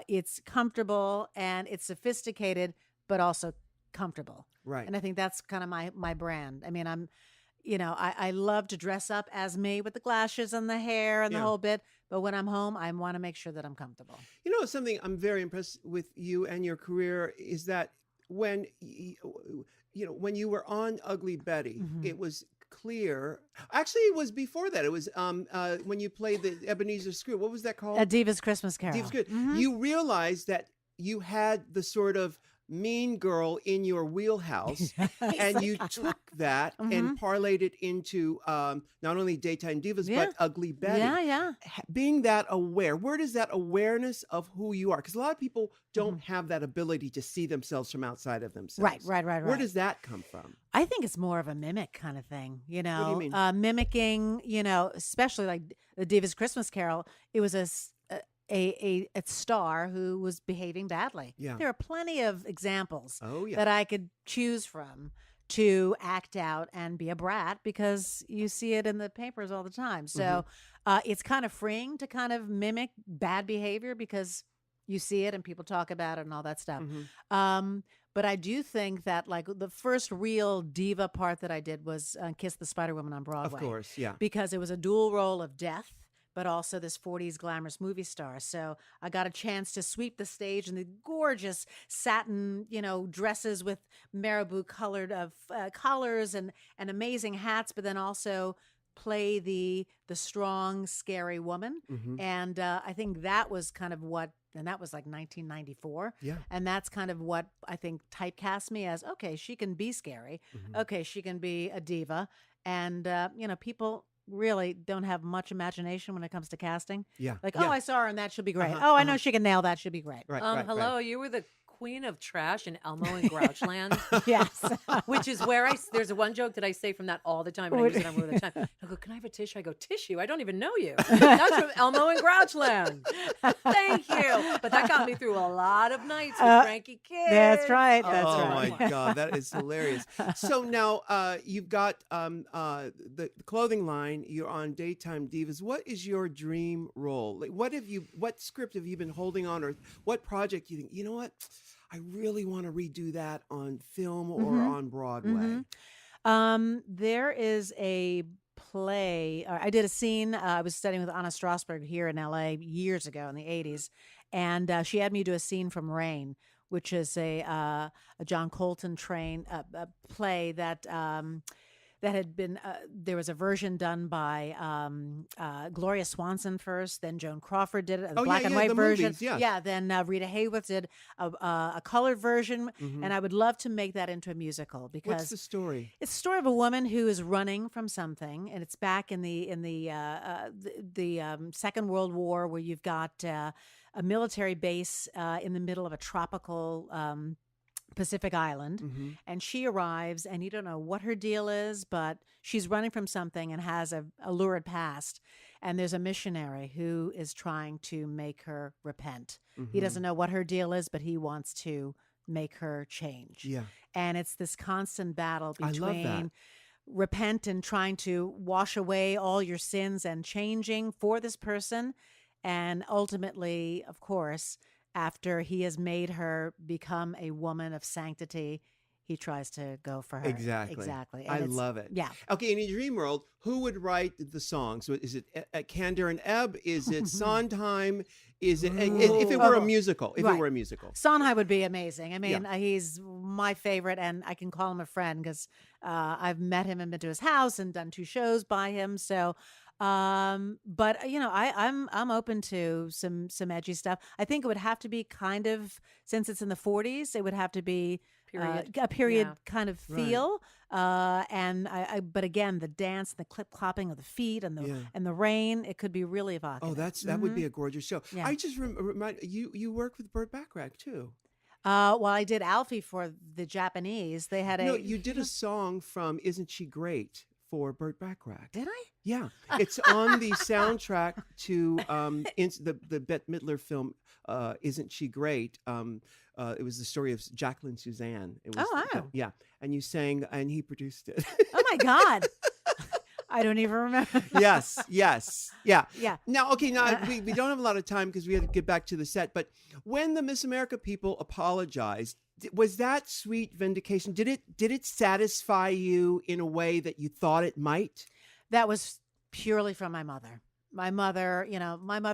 It's comfortable and it's sophisticated, but also comfortable. Right. And I think that's kind of my brand. I mean, I love to dress up as me with the glasses and the hair and the whole bit. But when I'm home, I want to make sure that I'm comfortable. You know, something I'm very impressed with you and your career is that when you were on Ugly Betty, it was clear. Actually, it was before that. It was when you played the Ebenezer Screw. What was that called? A Diva's Christmas Carol. Diva's Good. You realized that you had the sort of mean girl in your wheelhouse, and you took that and parlayed it into not only Daytime Divas, but Ugly Betty. Yeah. Being that aware, where does that awareness of who you are? Because a lot of people don't have that ability to see themselves from outside of themselves. Right. Where does that come from? I think it's more of a mimic kind of thing, What do you mean? Mimicking, especially like the Diva's Christmas Carol. It was a star who was behaving badly. Yeah. There are plenty of examples Oh, yeah. that I could choose from to act out and be a brat, because you see it in the papers all the time. So it's kind of freeing to kind of mimic bad behavior because you see it and people talk about it and all that stuff. But I do think that like the first real diva part that I did was Kiss the Spider Woman on Broadway. Of course, yeah. Because it was a dual role of death, but also this 40s glamorous movie star. So I got a chance to sweep the stage in the gorgeous satin, dresses with marabou colored collars and amazing hats, but then also play the strong, scary woman. And I think that was kind of what, and that was like 1994. Yeah. And that's kind of what I think typecast me as, okay, she can be scary. Okay, she can be a diva. And, people really don't have much imagination when it comes to casting. Yeah. Like, yeah. oh, I saw her and that should be great. I know she can nail that. Should be great. Right, Hello, right. you were the queen of trash in Elmo and Grouchland. Yes. Which is where there's one joke that I say from that all the time, and I use it all the time. I go, can I have a tissue? I go, tissue? I don't even know you. That's from Elmo and Grouchland. Thank you. But that got me through a lot of nights with Frankie Kidd. That's right. That's oh right. my God, that is hilarious. So now you've got the clothing line. You're on Daytime Divas. What is your dream role? Like, what script have you been holding on, or what project you think, you know what? I really want to redo that on film or on Broadway. There is a play. I did a scene. I was studying with Anna Strasberg here in LA years ago in the 80s. And she had me do a scene from Rain, which is a John Colton play that had been, there was a version done by Gloria Swanson first, then Joan Crawford did it, a black and white version. Movies, yes. Yeah, then Rita Hayworth did a colored version, and I would love to make that into a musical because what's the story? it's the story of a woman who is running from something, and it's back in the Second World War, where you've got a military base in the middle of a tropical Pacific island, and she arrives, and you don't know what her deal is, but she's running from something and has a lurid past, and there's a missionary who is trying to make her repent. He doesn't know what her deal is, but he wants to make her change. Yeah. And it's this constant battle I love that. between repent and trying to wash away all your sins and changing for this person, and ultimately, of course, after he has made her become a woman of sanctity, he tries to go for her. Exactly. And I love it. Yeah. Okay, in your dream world, who would write the songs? So is it Kander and Ebb? Is it Sondheim? Is it if it were a musical? If it were a musical, Sondheim would be amazing. I mean, he's my favorite, and I can call him a friend because I've met him and been to his house and done 2 shows by him. So. But I'm open to some edgy stuff. I think it would have to be kind of, since it's in the 40s, it would have to be a period kind of feel. But again, the dance, the clip clopping of the feet, and the rain, it could be really evocative. Oh, that would be a gorgeous show. Yeah. I just remind you worked with Burt Bacharach too. Well, I did Alfie for the Japanese. They had you did a song from "Isn't She Great" for Burt Bacharach. Did I? Yeah, it's on the soundtrack to the Bette Midler film "Isn't She Great." It was the story of Jacqueline Suzanne. It was, wow! Yeah, and you sang, and he produced it. Oh my God! I don't even remember. Yes, yeah. Now, okay, we don't have a lot of time because we have to get back to the set. But when the Miss America people apologized, was that sweet vindication? Did it satisfy you in a way that you thought it might? That was purely from my mother. My mother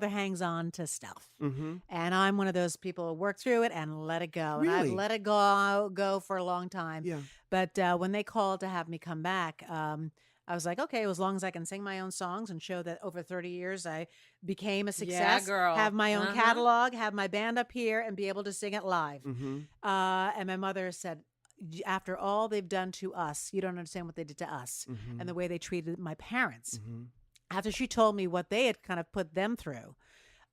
hangs on to stuff. And I'm one of those people who work through it and let it go. Really? And I've let it go for a long time. Yeah. But when they called to have me come back, I was like, okay, as long as I can sing my own songs and show that over 30 years I became a success, girl. have my own catalog, have my band up here, and be able to sing it live. Mm-hmm. And my mother said, after all they've done to us, you don't understand what they did to us Mm-hmm. and the way they treated my parents. Mm-hmm. After she told me what they had kind of put them through,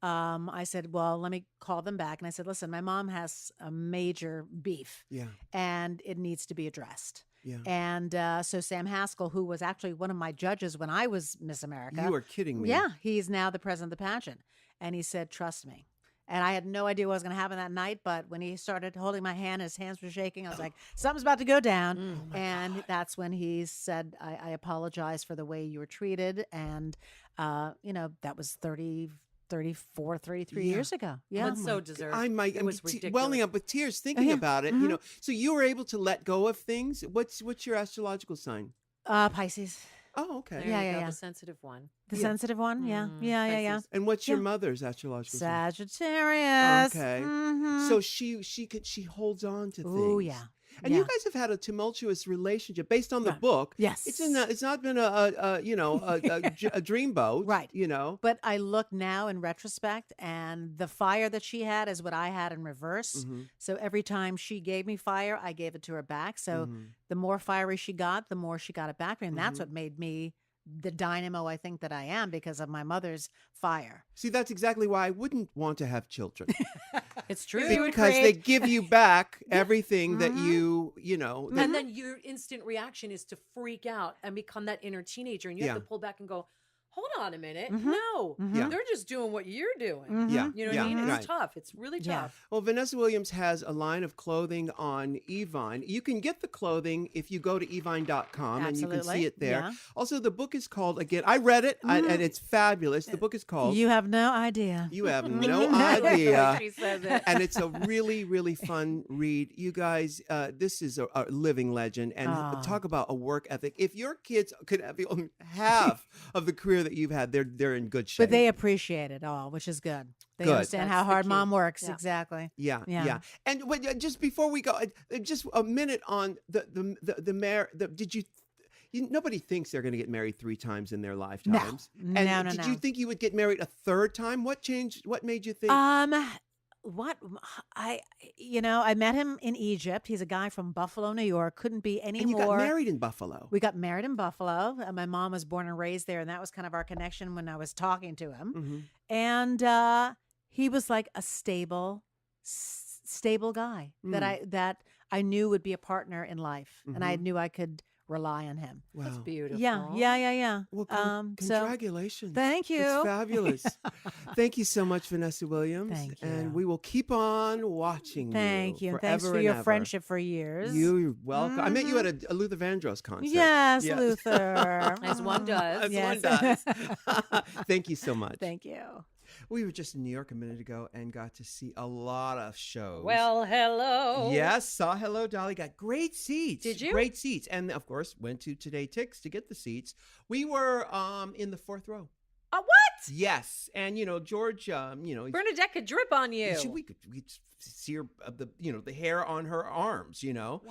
I said, well, let me call them back. And I said, listen, my mom has a major beef Yeah. and it needs to be addressed. Yeah. And so Sam Haskell, who was actually one of my judges when I was Miss America. You are kidding me. Yeah, he's now the president of the pageant. And he said, trust me. And I had no idea what was going to happen that night. But when he started holding my hand, his hands were shaking. I was like, something's about to go down. And that's when he said, I apologize for the way you were treated. And, that was 34, 33 years ago. Yeah. That's so deserved. I'm it was ridiculous. welling up with tears thinking about it. So you were able to let go of things. What's your astrological sign? Pisces. Oh, okay. There Yeah, you yeah, go, yeah. the sensitive one. The sensitive one? Yeah. Yeah. And what's your Yeah. mother's astrological sign? Sagittarius. Okay. Mhm. So she holds on to things. Oh, yeah. And you guys have had a tumultuous relationship based on the Right. book. Yes. It's not been a dreamboat. Right. You know. But I look now in retrospect, and the fire that she had is what I had in reverse. Mhm. So every time she gave me fire, I gave it to her back. So Mhm. the more fiery she got, the more she got it back. And that's Mhm. what made me the dynamo I think that I am because of my mother's fire. See, that's exactly why I wouldn't want to have children. It's true. Because they give you back everything that Mhm. you know. And then your instant reaction is to freak out and become that inner teenager. And you have Yeah. to pull back and go, hold on a minute. Mhm. No, Yeah. they're just doing what you're doing. Mhm. Yeah. You know what yeah, I mean? It's right. tough. It's really Yeah. tough. Well, Vanessa Williams has a line of clothing on Evine. You can get the clothing if you go to evine.com and you can Absolutely. see it there. Yeah. Also, the book is called, again, I read it and it's fabulous. The book is called You have no idea. You Have No Idea. She says it. And it's a really, really fun read. You guys, this is a living legend. And talk about a work ethic. If your kids could have half of the career that you've had, they're in good shape. But they appreciate it all, which is good. They Good. understand That's how the hard key. mom works. Yeah. Exactly. Yeah, Yeah. yeah. And just before we go, just a minute on the mayor. Did you? Nobody thinks they're going to get married 3 times in their lifetimes. No, And no, did no. you think you would get married a 3rd time? What changed? What made you think? What I met him in Egypt. He's a guy from Buffalo, New York. Couldn't be any and you more. got married in Buffalo. We got married in Buffalo. My mom was born and raised there, and that was kind of our connection when I was talking to him. Mhm. And he was like a stable guy that I knew would be a partner in life, and I knew I could rely on him. Wow. That's beautiful. Yeah. Well, So congratulations. thank you. It's fabulous. Thank you so much, Vanessa Williams. Thank you. And we will keep on watching Thank you. And thanks forever for and your ever. friendship for years. You're welcome. I met you at a Luther Vandross concert. Yes, Yes. Luther. As one does. As Yes. one does. Thank you so much. Thank you. We were just in New York a minute ago and got to see a lot of shows. Well, hello. Yes, saw Hello Dolly, got great seats. Did you? Great seats. And of course, went to Today Tix to get the seats. We were in the 4th row. What? Yes. And George, he's Bernadette could drip on you. we could see her the hair on her arms. Wow.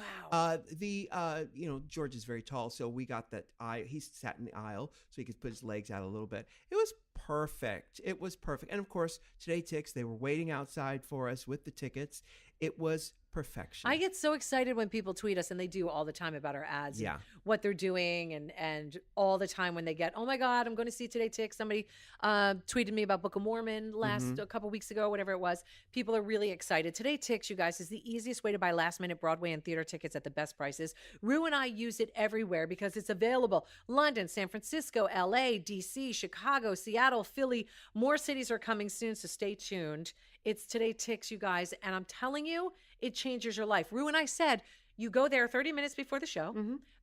George is very tall, so we got that aisle. He sat in the aisle, so he could put his legs out a little bit. It was perfect. It was perfect. And of course, Today Tix, they were waiting outside for us with the tickets. It was perfection. I get so excited when people tweet us, and they do all the time about our ads and Yeah. what they're doing, and all the time when they get, oh my God, I'm going to see Today Tix. Somebody tweeted me about Book of Mormon a couple weeks ago, whatever it was. People are really excited. Today Tix, you guys, is the easiest way to buy last-minute Broadway and theater tickets at the best prices. Rue and I use it everywhere because it's available. London, San Francisco, LA, DC, Chicago, Seattle, Philly. More cities are coming soon, so stay tuned. It's Today Tix, you guys, and I'm telling you, it changes your life. Rue and I said, you go there 30 minutes before the show.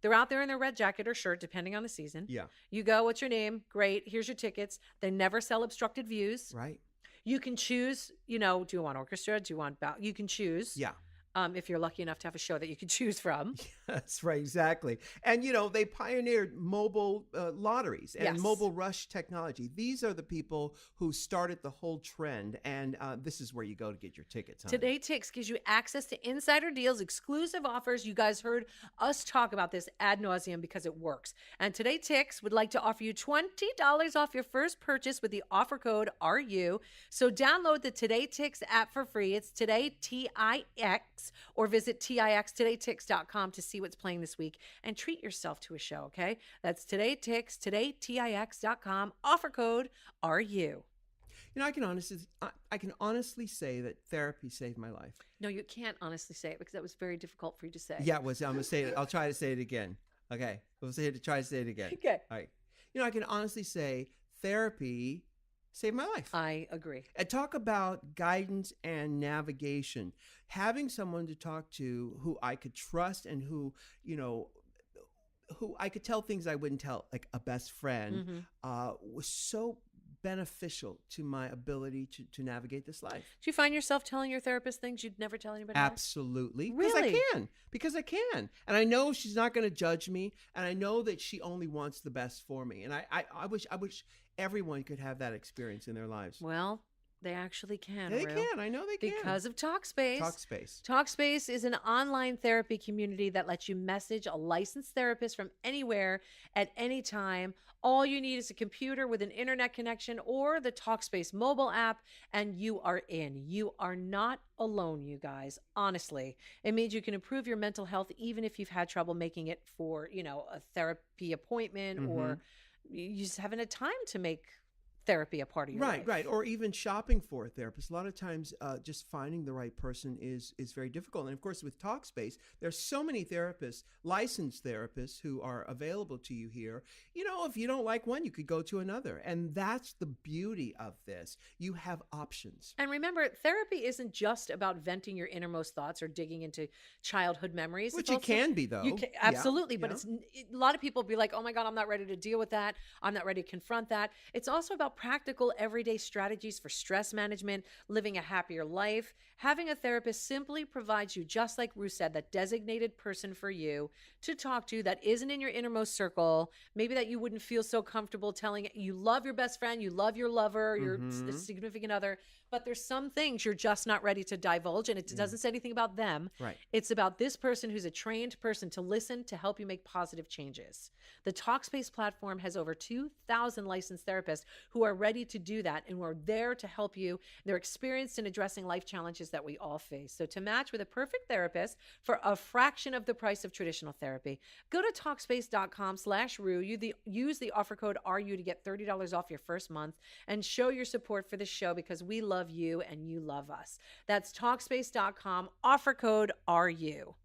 They're out there in their red jacket or shirt, depending on the season. Yeah. You go, what's your name? Great. Here's your tickets. They never sell obstructed views. Right. You can choose, do you want orchestra? Do you want you can choose. Yeah. if you're lucky enough to have a show that you could choose from. That's right, exactly. And, they pioneered mobile lotteries and mobile rush technology. These are the people who started the whole trend, and this is where you go to get your tickets. Honey. Today Tix gives you access to insider deals, exclusive offers. You guys heard us talk about this ad nauseum because it works. And Today Tix would like to offer you $20 off your first purchase with the offer code RU. So download the Today Tix app for free. It's Today TIX, or visit TIXtodayTix.com to see what's playing this week and treat yourself to a show, okay? That's Today Tix, TodayTIX.com, offer code RU. I can honestly say that therapy saved my life. No, you can't honestly say it because that was very difficult for you to say. Yeah, it was. I'm going to say it. I'll try to say it again. Okay. Try to say it again. Okay. All right. I can honestly say therapy saved my life. I agree. And talk about guidance and navigation. Having someone to talk to who I could trust and who I could tell things I wouldn't tell, like a best friend, was so beneficial to my ability to navigate this life. Do you find yourself telling your therapist things you'd never tell anybody Absolutely. else? Really? Because I can. And I know she's not going to judge me. And I know that she only wants the best for me. And I wish everyone could have that experience in their lives. Well, they actually can. They can. I know they can. Because of TalkSpace. TalkSpace. TalkSpace is an online therapy community that lets you message a licensed therapist from anywhere at any time. All you need is a computer with an internet connection or the TalkSpace mobile app, and you are in. You are not alone, you guys. Honestly, it means you can improve your mental health even if you've had trouble making it for, a therapy appointment, or you just haven't had time to make therapy a part of your life. Right. Or even shopping for a therapist. A lot of times just finding the right person is very difficult. And of course, with TalkSpace, there's so many therapists, licensed therapists, who are available to you here. If you don't like one, you could go to another. And that's the beauty of this. You have options. And remember, therapy isn't just about venting your innermost thoughts or digging into childhood memories. Which it can be, though. Absolutely. But a lot of people be like, oh my God, I'm not ready to deal with that. I'm not ready to confront that. It's also about practical everyday strategies for stress management, living a happier life. Having a therapist simply provides you, just like Ru said, that designated person for you to talk to that isn't in your innermost circle, maybe that you wouldn't feel so comfortable telling. You love your best friend, you love your lover, your significant other, but there's some things you're just not ready to divulge, and it doesn't say anything about them. Right. It's about this person who's a trained person to listen, to help you make positive changes. The TalkSpace platform has over 2,000 licensed therapists who are ready to do that and who are there to help you. They're experienced in addressing life challenges that we all face. So to match with a perfect therapist for a fraction of the price of traditional therapy, go to Talkspace.com/Ru. Use the offer code RU to get $30 off your first month and show your support for the show, because we love you and you love us. That's Talkspace.com, offer code RU.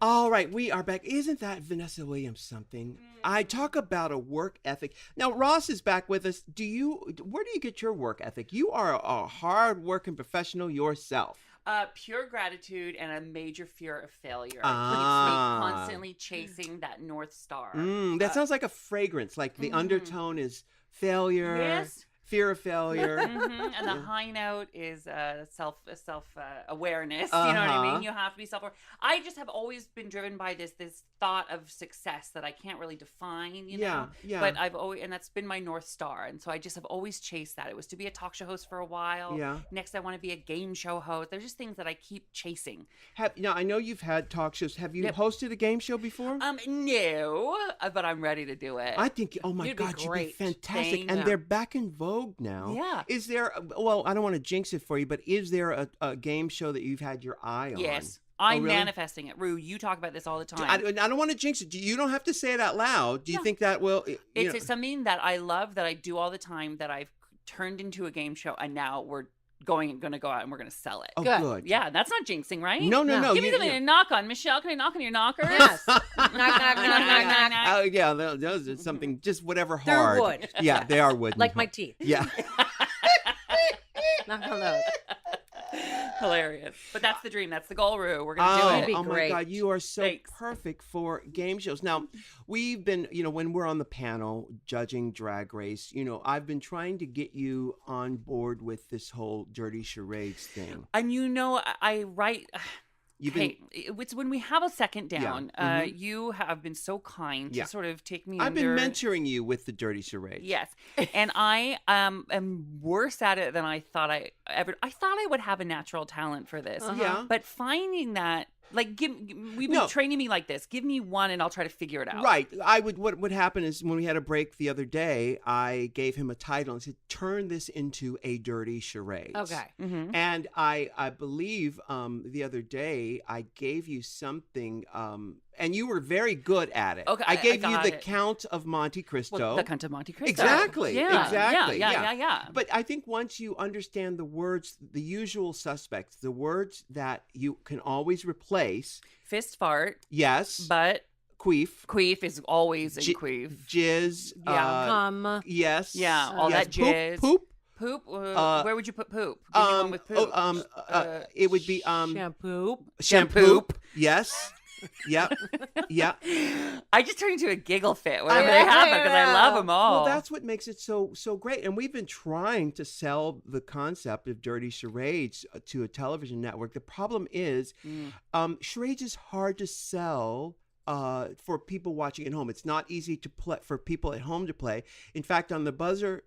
All right, we are back. Isn't that Vanessa Williams something? I talk about a work ethic. Now, Ross is back with us. Where do you get your work ethic? You are a hard-working professional yourself. Pure gratitude and a major fear of failure. Keeps me constantly chasing that North Star. That sounds like a fragrance. Like the undertone is failure. Yes. Fear of failure. And the high note is self awareness. You know what I mean? You have to be self-aware. I just have always been driven by this thought of success that I can't really define, you know? Yeah. But I've always, and that's been my North Star. And so I just have always chased that. It was to be a talk show host for a while. Yeah. Next, I want to be a game show host. There's just things that I keep chasing. Now, I know you've had talk shows. Have you hosted a game show before? No, but I'm ready to do it. I think, oh my God, you'd be fantastic. And they're back in vogue now. Yeah. Is there, well, I don't want to jinx it for you, but is there a game show that you've had your eye on? Yes. I'm manifesting it. Ru, you talk about this all the time. I don't want to jinx it. You don't have to say it out loud. Do you think that will? It's something that I love, that I do all the time, that I've turned into a game show, and now we're going to go out and we're going to sell it. Oh, good. Yeah, that's not jinxing, right? No. Give me something to knock on. Michelle, can I knock on your knocker? Yes. knock, knock, knock, knock, knock. Oh, yeah, those are something, just whatever They're hard. wood. Yeah, they are wood. Like my teeth. Yeah. Knock on those. Hilarious. But that's the dream. That's the goal, Ru. We're going to do it. Be oh my great. God, you are so Thanks. perfect for game shows. Now, we've been, when we're on the panel judging Drag Race, I've been trying to get you on board with this whole dirty charades thing. And I write... It's when we have a second down. You have been so kind to sort of take me I've been mentoring you with the dirty charades. Yes. And I am worse at it than I thought I thought I would have a natural talent for this. Yeah. But finding that, like, we've been training me like this. Give me one and I'll try to figure it out. Right. What would happen is when we had a break the other day, I gave him a title and said, turn this into a dirty charade. Okay. Mm-hmm. And I believe the other day I gave you something, and you were very good at it. Okay, I gave you the it. Count of Monte Cristo. Well, the Count of Monte Cristo. Exactly. Yeah. Exactly. Yeah. But I think once you understand the words, the usual suspects, the words that you can always replace. Fist fart. Yes. But. Queef. Queef is always in queef. Jizz. Yeah. Cum. Yes. Yeah. All that jizz. Poop. Poop? Where would you put poop? Give me one with poop. It would be Shampoo. Yes. Yep. Yeah. I just turn into a giggle fit whenever they happen because I love them all. Well, that's what makes it so great. And we've been trying to sell the concept of dirty charades to a television network. The problem is, charades is hard to sell for people watching at home. It's not easy to play for people at home to play. In fact, on the Buzzer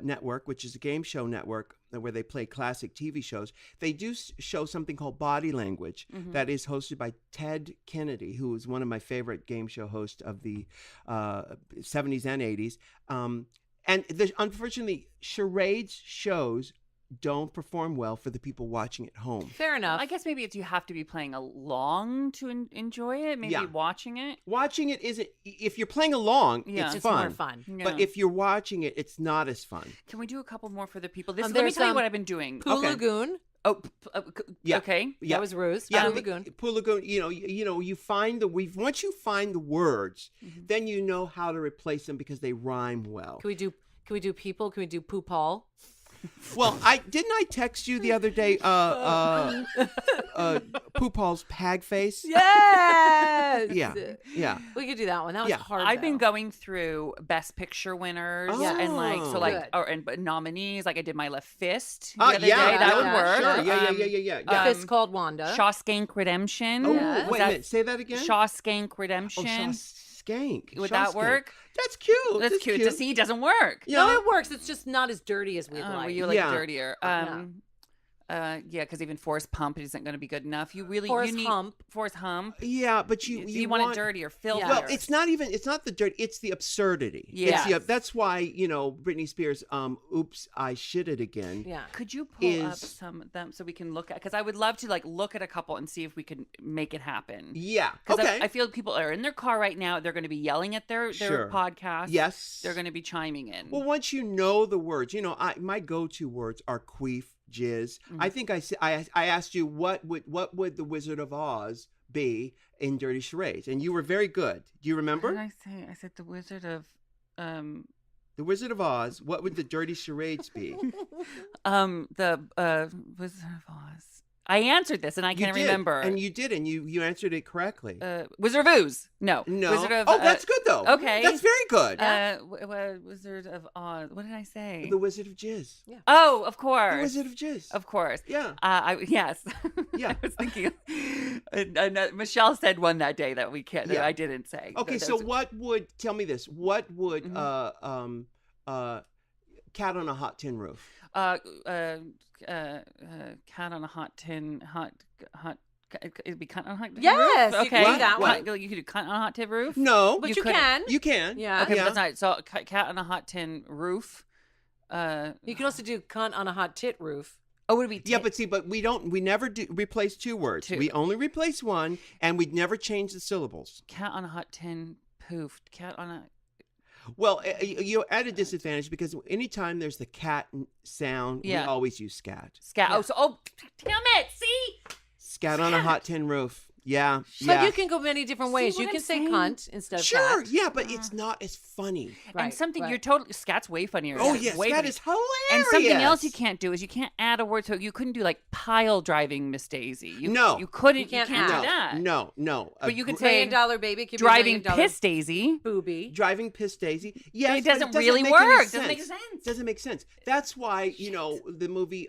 network, which is a game show network where they play classic TV shows, they do show something called Body Language that is hosted by Ted Kennedy, who is one of my favorite game show hosts of the 70s and 80s. And unfortunately, charades shows don't perform well for the people watching at home. Fair enough. I guess maybe it's you have to be playing along to enjoy it. Maybe watching it. Watching it isn't. If you're playing along, it's fun. More fun. Yeah. But if you're watching it, it's not as fun. Can we do a couple more for the people? Let me tell you what I've been doing. Poo Lagoon. Oh, okay. That was Ruse. Yeah, Poo Lagoon. Poo Lagoon. You find once you find the words, then you know how to replace them because they rhyme well. Can we do people? Can we do Poo Paul? Well, didn't I text you the other day Poo Paul's Pag Face? Yes. Yeah. We could do that one. That was hard. I've been going through Best Picture winners and nominees. Like I did my Left Fist the other day. That would work. Sure. Yeah. Fist called Wanda. Shawshank Redemption. Oh, wait a minute. Say that again. Shawshank Redemption. Skank. Would that work? That's cute. That's cute. To see, it doesn't work. Yeah. No, it works. It's just not as dirty as we'd like. You like dirtier. Because even Forrest Pump isn't going to be good enough. Forrest Hump. Yeah, but you want it dirtier, filthier. Well, it's not the dirt. It's the absurdity. Yeah, that's why Britney Spears. Oops, I shit it again. Yeah. Could you pull up some of them so we can look at? Because I would love to look at a couple and see if we can make it happen. Yeah. Because okay. I feel people are in their car right now. They're going to be yelling at their podcast. Yes. They're going to be chiming in. Well, once you know the words, my go-to words are queef, jizz. I think I asked you what would the Wizard of Oz be in Dirty Charades, and you were very good. Do you remember? What did I say? I said the Wizard of The Wizard of Oz. What would the Dirty Charades be? The Wizard of Oz. I answered this and I can't remember. And you did, and you answered it correctly. Wizard of Ooze. No. Wizard of, that's good though. Okay. That's very good. Wizard of Oz. What did I say? The Wizard of Jizz. Yeah. Oh, of course. The Wizard of Jizz. Of course. Yeah. Yes. Yeah. I was thinking. Michelle said one that day that we can't. That I didn't say. Okay, so tell me this? What would Cat on a Hot Tin Roof? Cat on a hot tin, it'd be cat on a hot tin yes, roof? Okay. You could do that one. You could do cat on a hot tin roof? No. But you can. You can. Yeah. Okay, but that's not, so cat on a hot tin roof. You can also do cunt on a hot tit roof. Oh, would it be Yeah, but we never do replace two words. We only replace one, and we'd never change the syllables. Cat on a hot tin poof. Cat on a... Well, you're at a disadvantage because anytime there's the cat sound, we always use scat. Scat. Yeah. Oh, damn it. See? Scat on a hot tin roof. Yeah. But you can go many different ways. You can say cunt instead of cat. Sure, yeah, but it's not as funny. Right, and something you're totally... Scat's way funnier. Oh, yes, scat is hilarious. And something else you can't do is you can't add a word. So you couldn't do pile driving Miss Daisy. No. You couldn't. You can't do that. No. But you could say... $1 million baby. Driving Piss Daisy. Booby. Driving Piss Daisy. Yes, it doesn't really make work. Doesn't make sense. Doesn't make sense. That's why, the movie...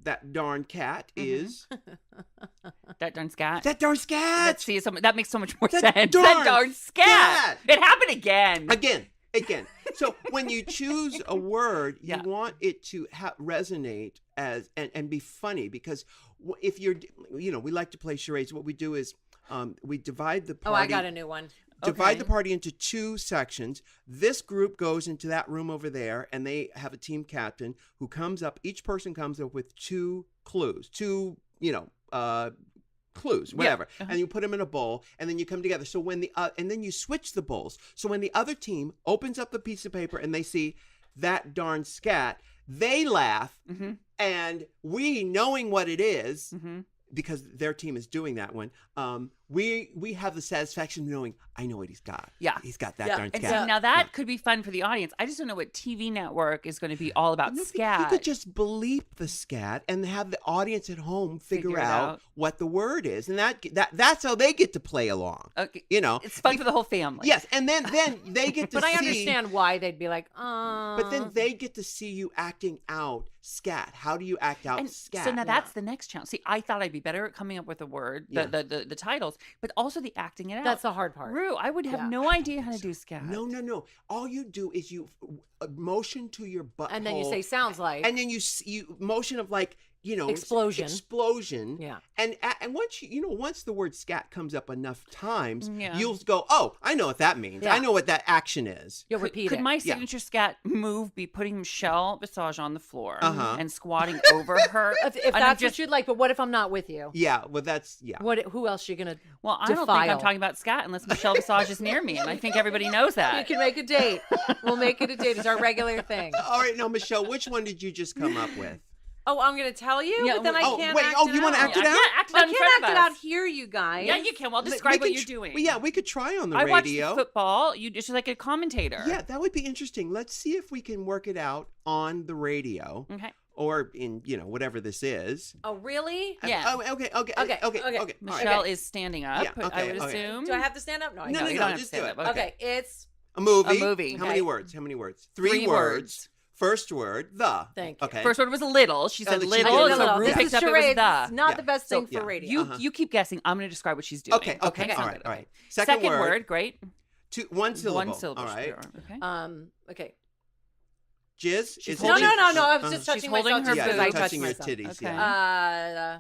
that darn cat is That darn scat. that darn scat. That makes so much more That sense. darn That darn scat. It happened again. Again. So when you choose a word, you want it to resonate as and be funny, because if you're, we like to play charades. What we do is we divide the party. Oh, I got a new one. Divide the party into 2 sections. This group goes into that room over there, and they have a team captain who comes up. Each person comes up with 2 clues, clues, whatever, and you put them in a bowl, and then you come together. So when and then you switch the bowls. So when the other team opens up the piece of paper and they see that darn scat, they laugh, and we, knowing what it is, because their team is doing that one, we have the satisfaction of knowing, I know what he's got. Yeah. He's got that darn scat. And so now that could be fun for the audience. I just don't know what TV network is going to be all about scat. You could just bleep the scat and have the audience at home figure out what the word is. And that's how they get to play along. Okay. It's fun for the whole family. Yes. And then they get to But see. I understand why they'd be like, oh. But then they get to see you acting out scat. How do you act out scat? So now that's the next challenge. See, I thought I'd be better at coming up with a word, the titles, but also the acting it out. That's the hard part. I would have no idea how to do scat. No. All you do is you motion to your butthole. And then you say sounds like. And then you motion of like, explosion. Yeah. And once the word scat comes up enough times, you'll go, oh, I know what that means. Yeah. I know what that action is. You'll repeat it. Could my signature scat move be putting Michelle Visage on the floor and squatting over her? If that's what you'd like, but what if I'm not with you? Yeah, well, Who else are you gonna? Well, I don't think I'm talking about scat unless Michelle Visage is near me, and I think everybody knows that. You can make a date. We'll make it a date. It's our regular thing. All right, now Michelle, which one did you just come up with? Oh, I'm going to tell you, but then I can't act it you want to out. act it out? Yeah, act it out I in can't front act of it us. out here, you guys. Yeah, you can. Well, describe what you're doing. Well, yeah, we could try on the I radio. watched football. You just like a commentator. Yeah, that would be interesting. Let's see if we can work it out on the radio. Okay. Or in, whatever this is. Oh, really? Yeah. Okay. Michelle is standing up, Yeah, I would assume. Do I have to stand up? No, I No, don't. you don't have just to stand do it. up. Okay, it's A movie. A movie. How Okay. many words? 3 words. First word, the. Thank you. Okay. First word was little. She said she little. did So little. Rue This picked is up it was charades. the. Not Yeah. the best So, thing for yeah. radio. You keep guessing. I'm going to describe what she's doing. Okay. Sounds All good. right. Second word. Great. One syllable. One syllable. All right. Sure. Okay. Okay. Jizz? She's Is holding- No. I was Uh-huh. just She's touching holding myself her just boob. because I Yeah, touched touching your myself. titties, Okay. yeah.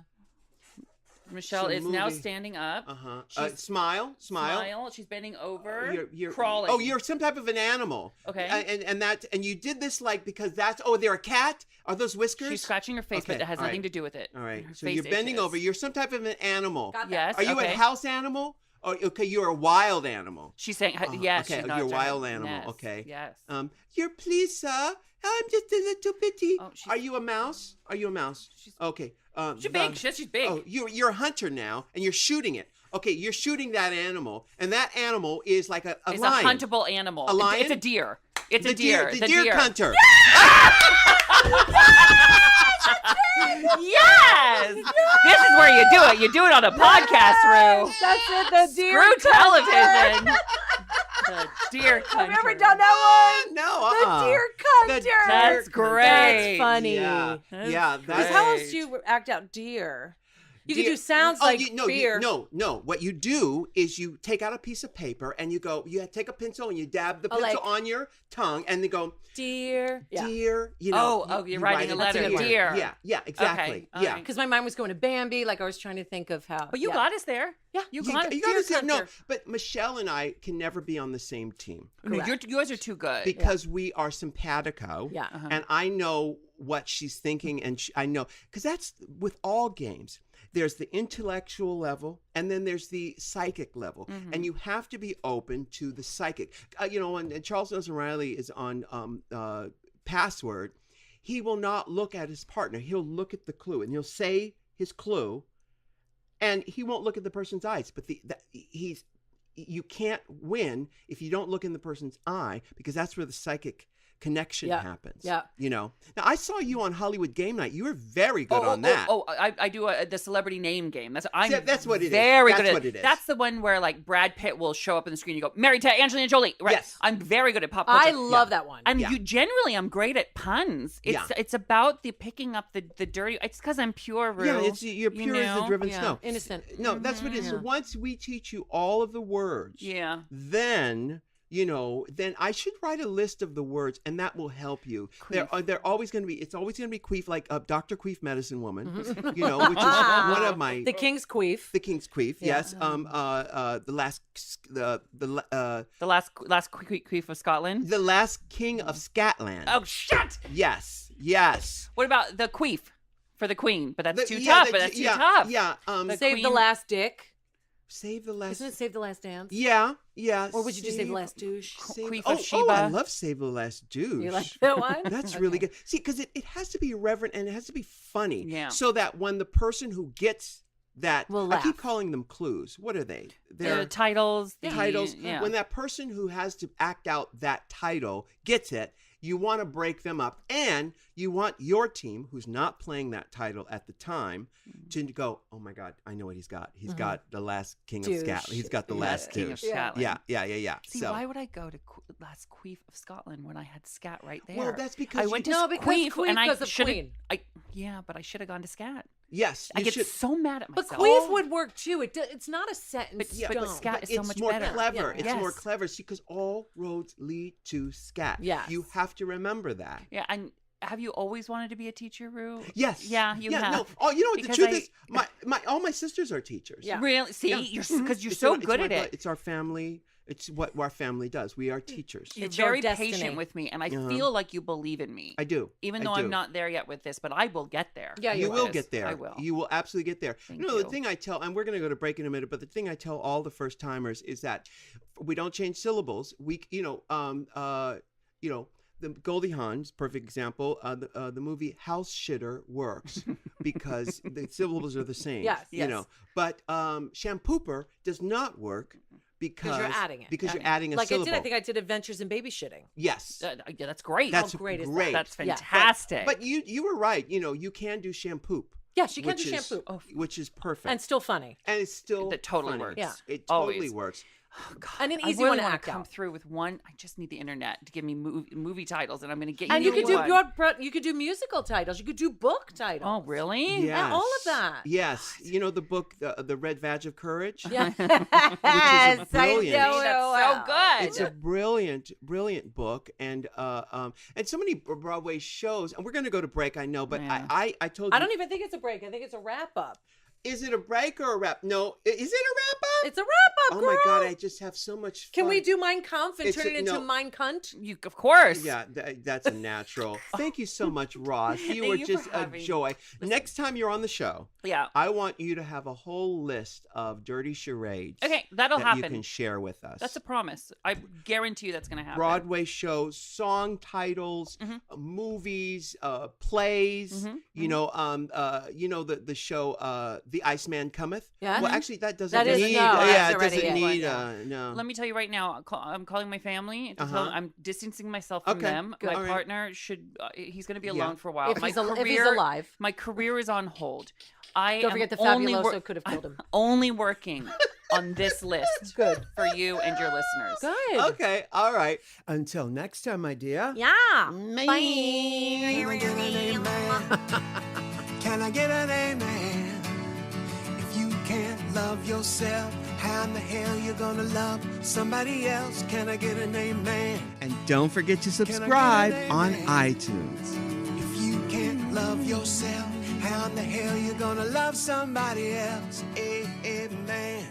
Michelle It's a is now movie. standing up. Smile. She's bending over. You're crawling. Oh, you're some type of an animal. Okay. And you did this because they're a cat? Are those whiskers? She's scratching her face, but Okay, that has all nothing right. to do with it. All right. Her So face you're bending itches. over. You're some type of an animal. Got that. Yes. Are you okay. a house animal? Oh, okay, you're a wild animal. She's saying Oh, yes. okay, she's you're a not wild doing- animal. Yes, Okay. Yes. You're please, sir. I'm just a little bitty. Oh, she's- Are you a mouse? She's- Okay. She's big. She's big. Oh, you're a hunter now, and you're shooting it. Okay, you're shooting that animal, and that animal is like a It's lion. a huntable animal. A lion? It's a deer. It's the a deer. The deer hunter. Yes. This is where you do it. You do it on a podcast, Rue. That's it. The deer. Screw television. The deer Have you ever hunter. done that one? No, The deer hunter. That's great. That's funny. Yeah, That's yeah. Because That's how else do you act out deer? You could Deer- do sounds like beer. No. What you do is you take out a piece of paper and you take a pencil and you dab the pencil on your tongue and they go, deer. Yeah. deer. you're writing a letter, deer. deer. Yeah, exactly. Okay, Yeah. Because my mind was going to Bambi. Like I was trying to think of how. But you yeah. got us there. Yeah. You You got us. gotta say, no, hunter. but Michelle and I can never be on the same team No, you guys are too good. because we are simpatico. Yeah. Uh-huh. And I know what she's thinking, and I know because that's with all games. There's the intellectual level, and then there's the psychic level, and you have to be open to the psychic. When Charles Nelson Riley is on Password, he will not look at his partner. He'll look at the clue, and he'll say his clue, and he won't look at the person's eyes. But you can't win if you don't look in the person's eye, because that's where the psychic connection happens. Yeah. You know. Now I saw you on Hollywood Game Night. You were very good on that. I do the celebrity name game. That's what it is. Very good That's at what it is. That's the one where like Brad Pitt will show up on the screen. You go, married to Angelina Jolie. Right. Yes. I'm very good at pop culture. I love that one. And you generally, I'm great at puns. It's about the picking up the dirty. It's because I'm pure, Rue. Yeah, you're pure as the driven snow. Innocent. No, that's what it is. So once we teach you all of the words, then then I should write a list of the words, and that will help you. They're always going to be. It's always going to be queef, like Dr. Queef, Medicine Woman. Which is one of my the King's Queef. The King's Queef, yes. The last Queef of Scotland. The last King of Scatland. Oh shit! Yes. What about the Queef for the Queen? But that's too tough. Too tough. Yeah. Save the Last Dick. Save the Last. Isn't it Save the Last Dance? Yeah. Or would you do Save the Last Douche? Queef of Sheba. Oh, I love Save the Last Douche. You like that one? That's really good. See, because it has to be irreverent and it has to be funny. Yeah. So that when the person who gets that, will I keep calling them clues. What are they? They're titles. Titles. Yeah. When that person who has to act out that title gets it, you want to break them up, and you want your team, who's not playing that title at the time, to go, oh my God, I know what he's got. He's got the last King of Scotland. He's got the last King of douche. Scotland. Yeah. See, why would I go to last Queef of Scotland when I had Scat right there? Well, that's because I went to Queef and I should have. But I should have gone to Scat. Yes, I get so mad at myself. But Queef would work too. It's not a set in stone. But Scat is so much more better. clever. Yeah. It's more clever. See, because all roads lead to Scat. Yes. You have to remember that. Yeah, and have you always wanted to be a teacher, Rue? Yes. Yeah, you have. No. Oh, you know what the truth is? All my sisters are teachers. Yeah. Really? See, because you're so good at it. It's our family. It's what our family does. We are teachers. You're It's your very destiny. patient with me, and I feel like you believe in me. I do. Even though I'm not there yet with this, but I will get there. Yeah, you will get there. I will. You will absolutely get there. Thank The you. thing I tell, and we're going to go to break in a minute, but the thing I tell all the first timers is that we don't change syllables. The Goldie Hawn's perfect example. The movie House Shitter works because the syllables are the same. Yes. But Shampooper does not work because you're adding it. Because you're adding a like syllable. I think I did Adventures in Babysitting. Yes. Yeah, that's great. That's How great is great. that? That's fantastic. But you were right. You can do Shampoo. Yes, you can do Shampoo. Which is perfect. And still funny. And it's still That totally funny. works. Yeah. It totally Always. works. Oh, God. And an I easy really one to wanna act come out. through with one. I just need the internet to give me movie titles, and I'm going to get And you could do one. you could do musical titles. You could do book titles. Oh, really? Yes. Yeah, all of that. Yes. You know the book, The Red Badge of Courage? Yeah. Which is brilliant. That's so good. It's a brilliant book, and so many Broadway shows. And we're going to go to break, I know, but Yeah. I told you. I don't even think it's a break. I think it's a wrap up. Is it a break or a wrap? No, is it a wrap up? It's a wrap up, Oh girl. my God, I just have so much fun. Can we do Mein Kampf and It's turn it into no. Mein Cunt? Of course. Yeah, that's a natural. Thank you so much, Ross. You Thank were you just for a having- joy. Next time you're on the show, Yeah. I want you to have a whole list of dirty charades. Okay, that'll that happen. you can share with us. That's a promise. I guarantee you that's going to happen. Broadway shows, song titles, movies, plays. You know, the show, The Iceman Cometh. Yeah. Well, actually, that doesn't That is- need. no, yeah, that's it already doesn't it. need. No. Let me tell you right now. I'm calling my family. Uh-huh. I'm distancing myself from Okay, them. good. My All right. partner should. He's going to be Yeah. alone for a while. If my he's alive. My career is on hold. I Don't am forget the only Fabuloso could have killed him. Only working on this list. Good. For you and your listeners. Good. Okay, all right. Until next time, my dear. Yeah. Bye. Can I get an amen? Can I get an amen? If you can't love yourself, how in the hell you gonna love somebody else? Can I get an amen? And don't forget to Can I subscribe get an on amen? iTunes. If you can't love yourself, how in the hell you gonna love somebody else? Amen.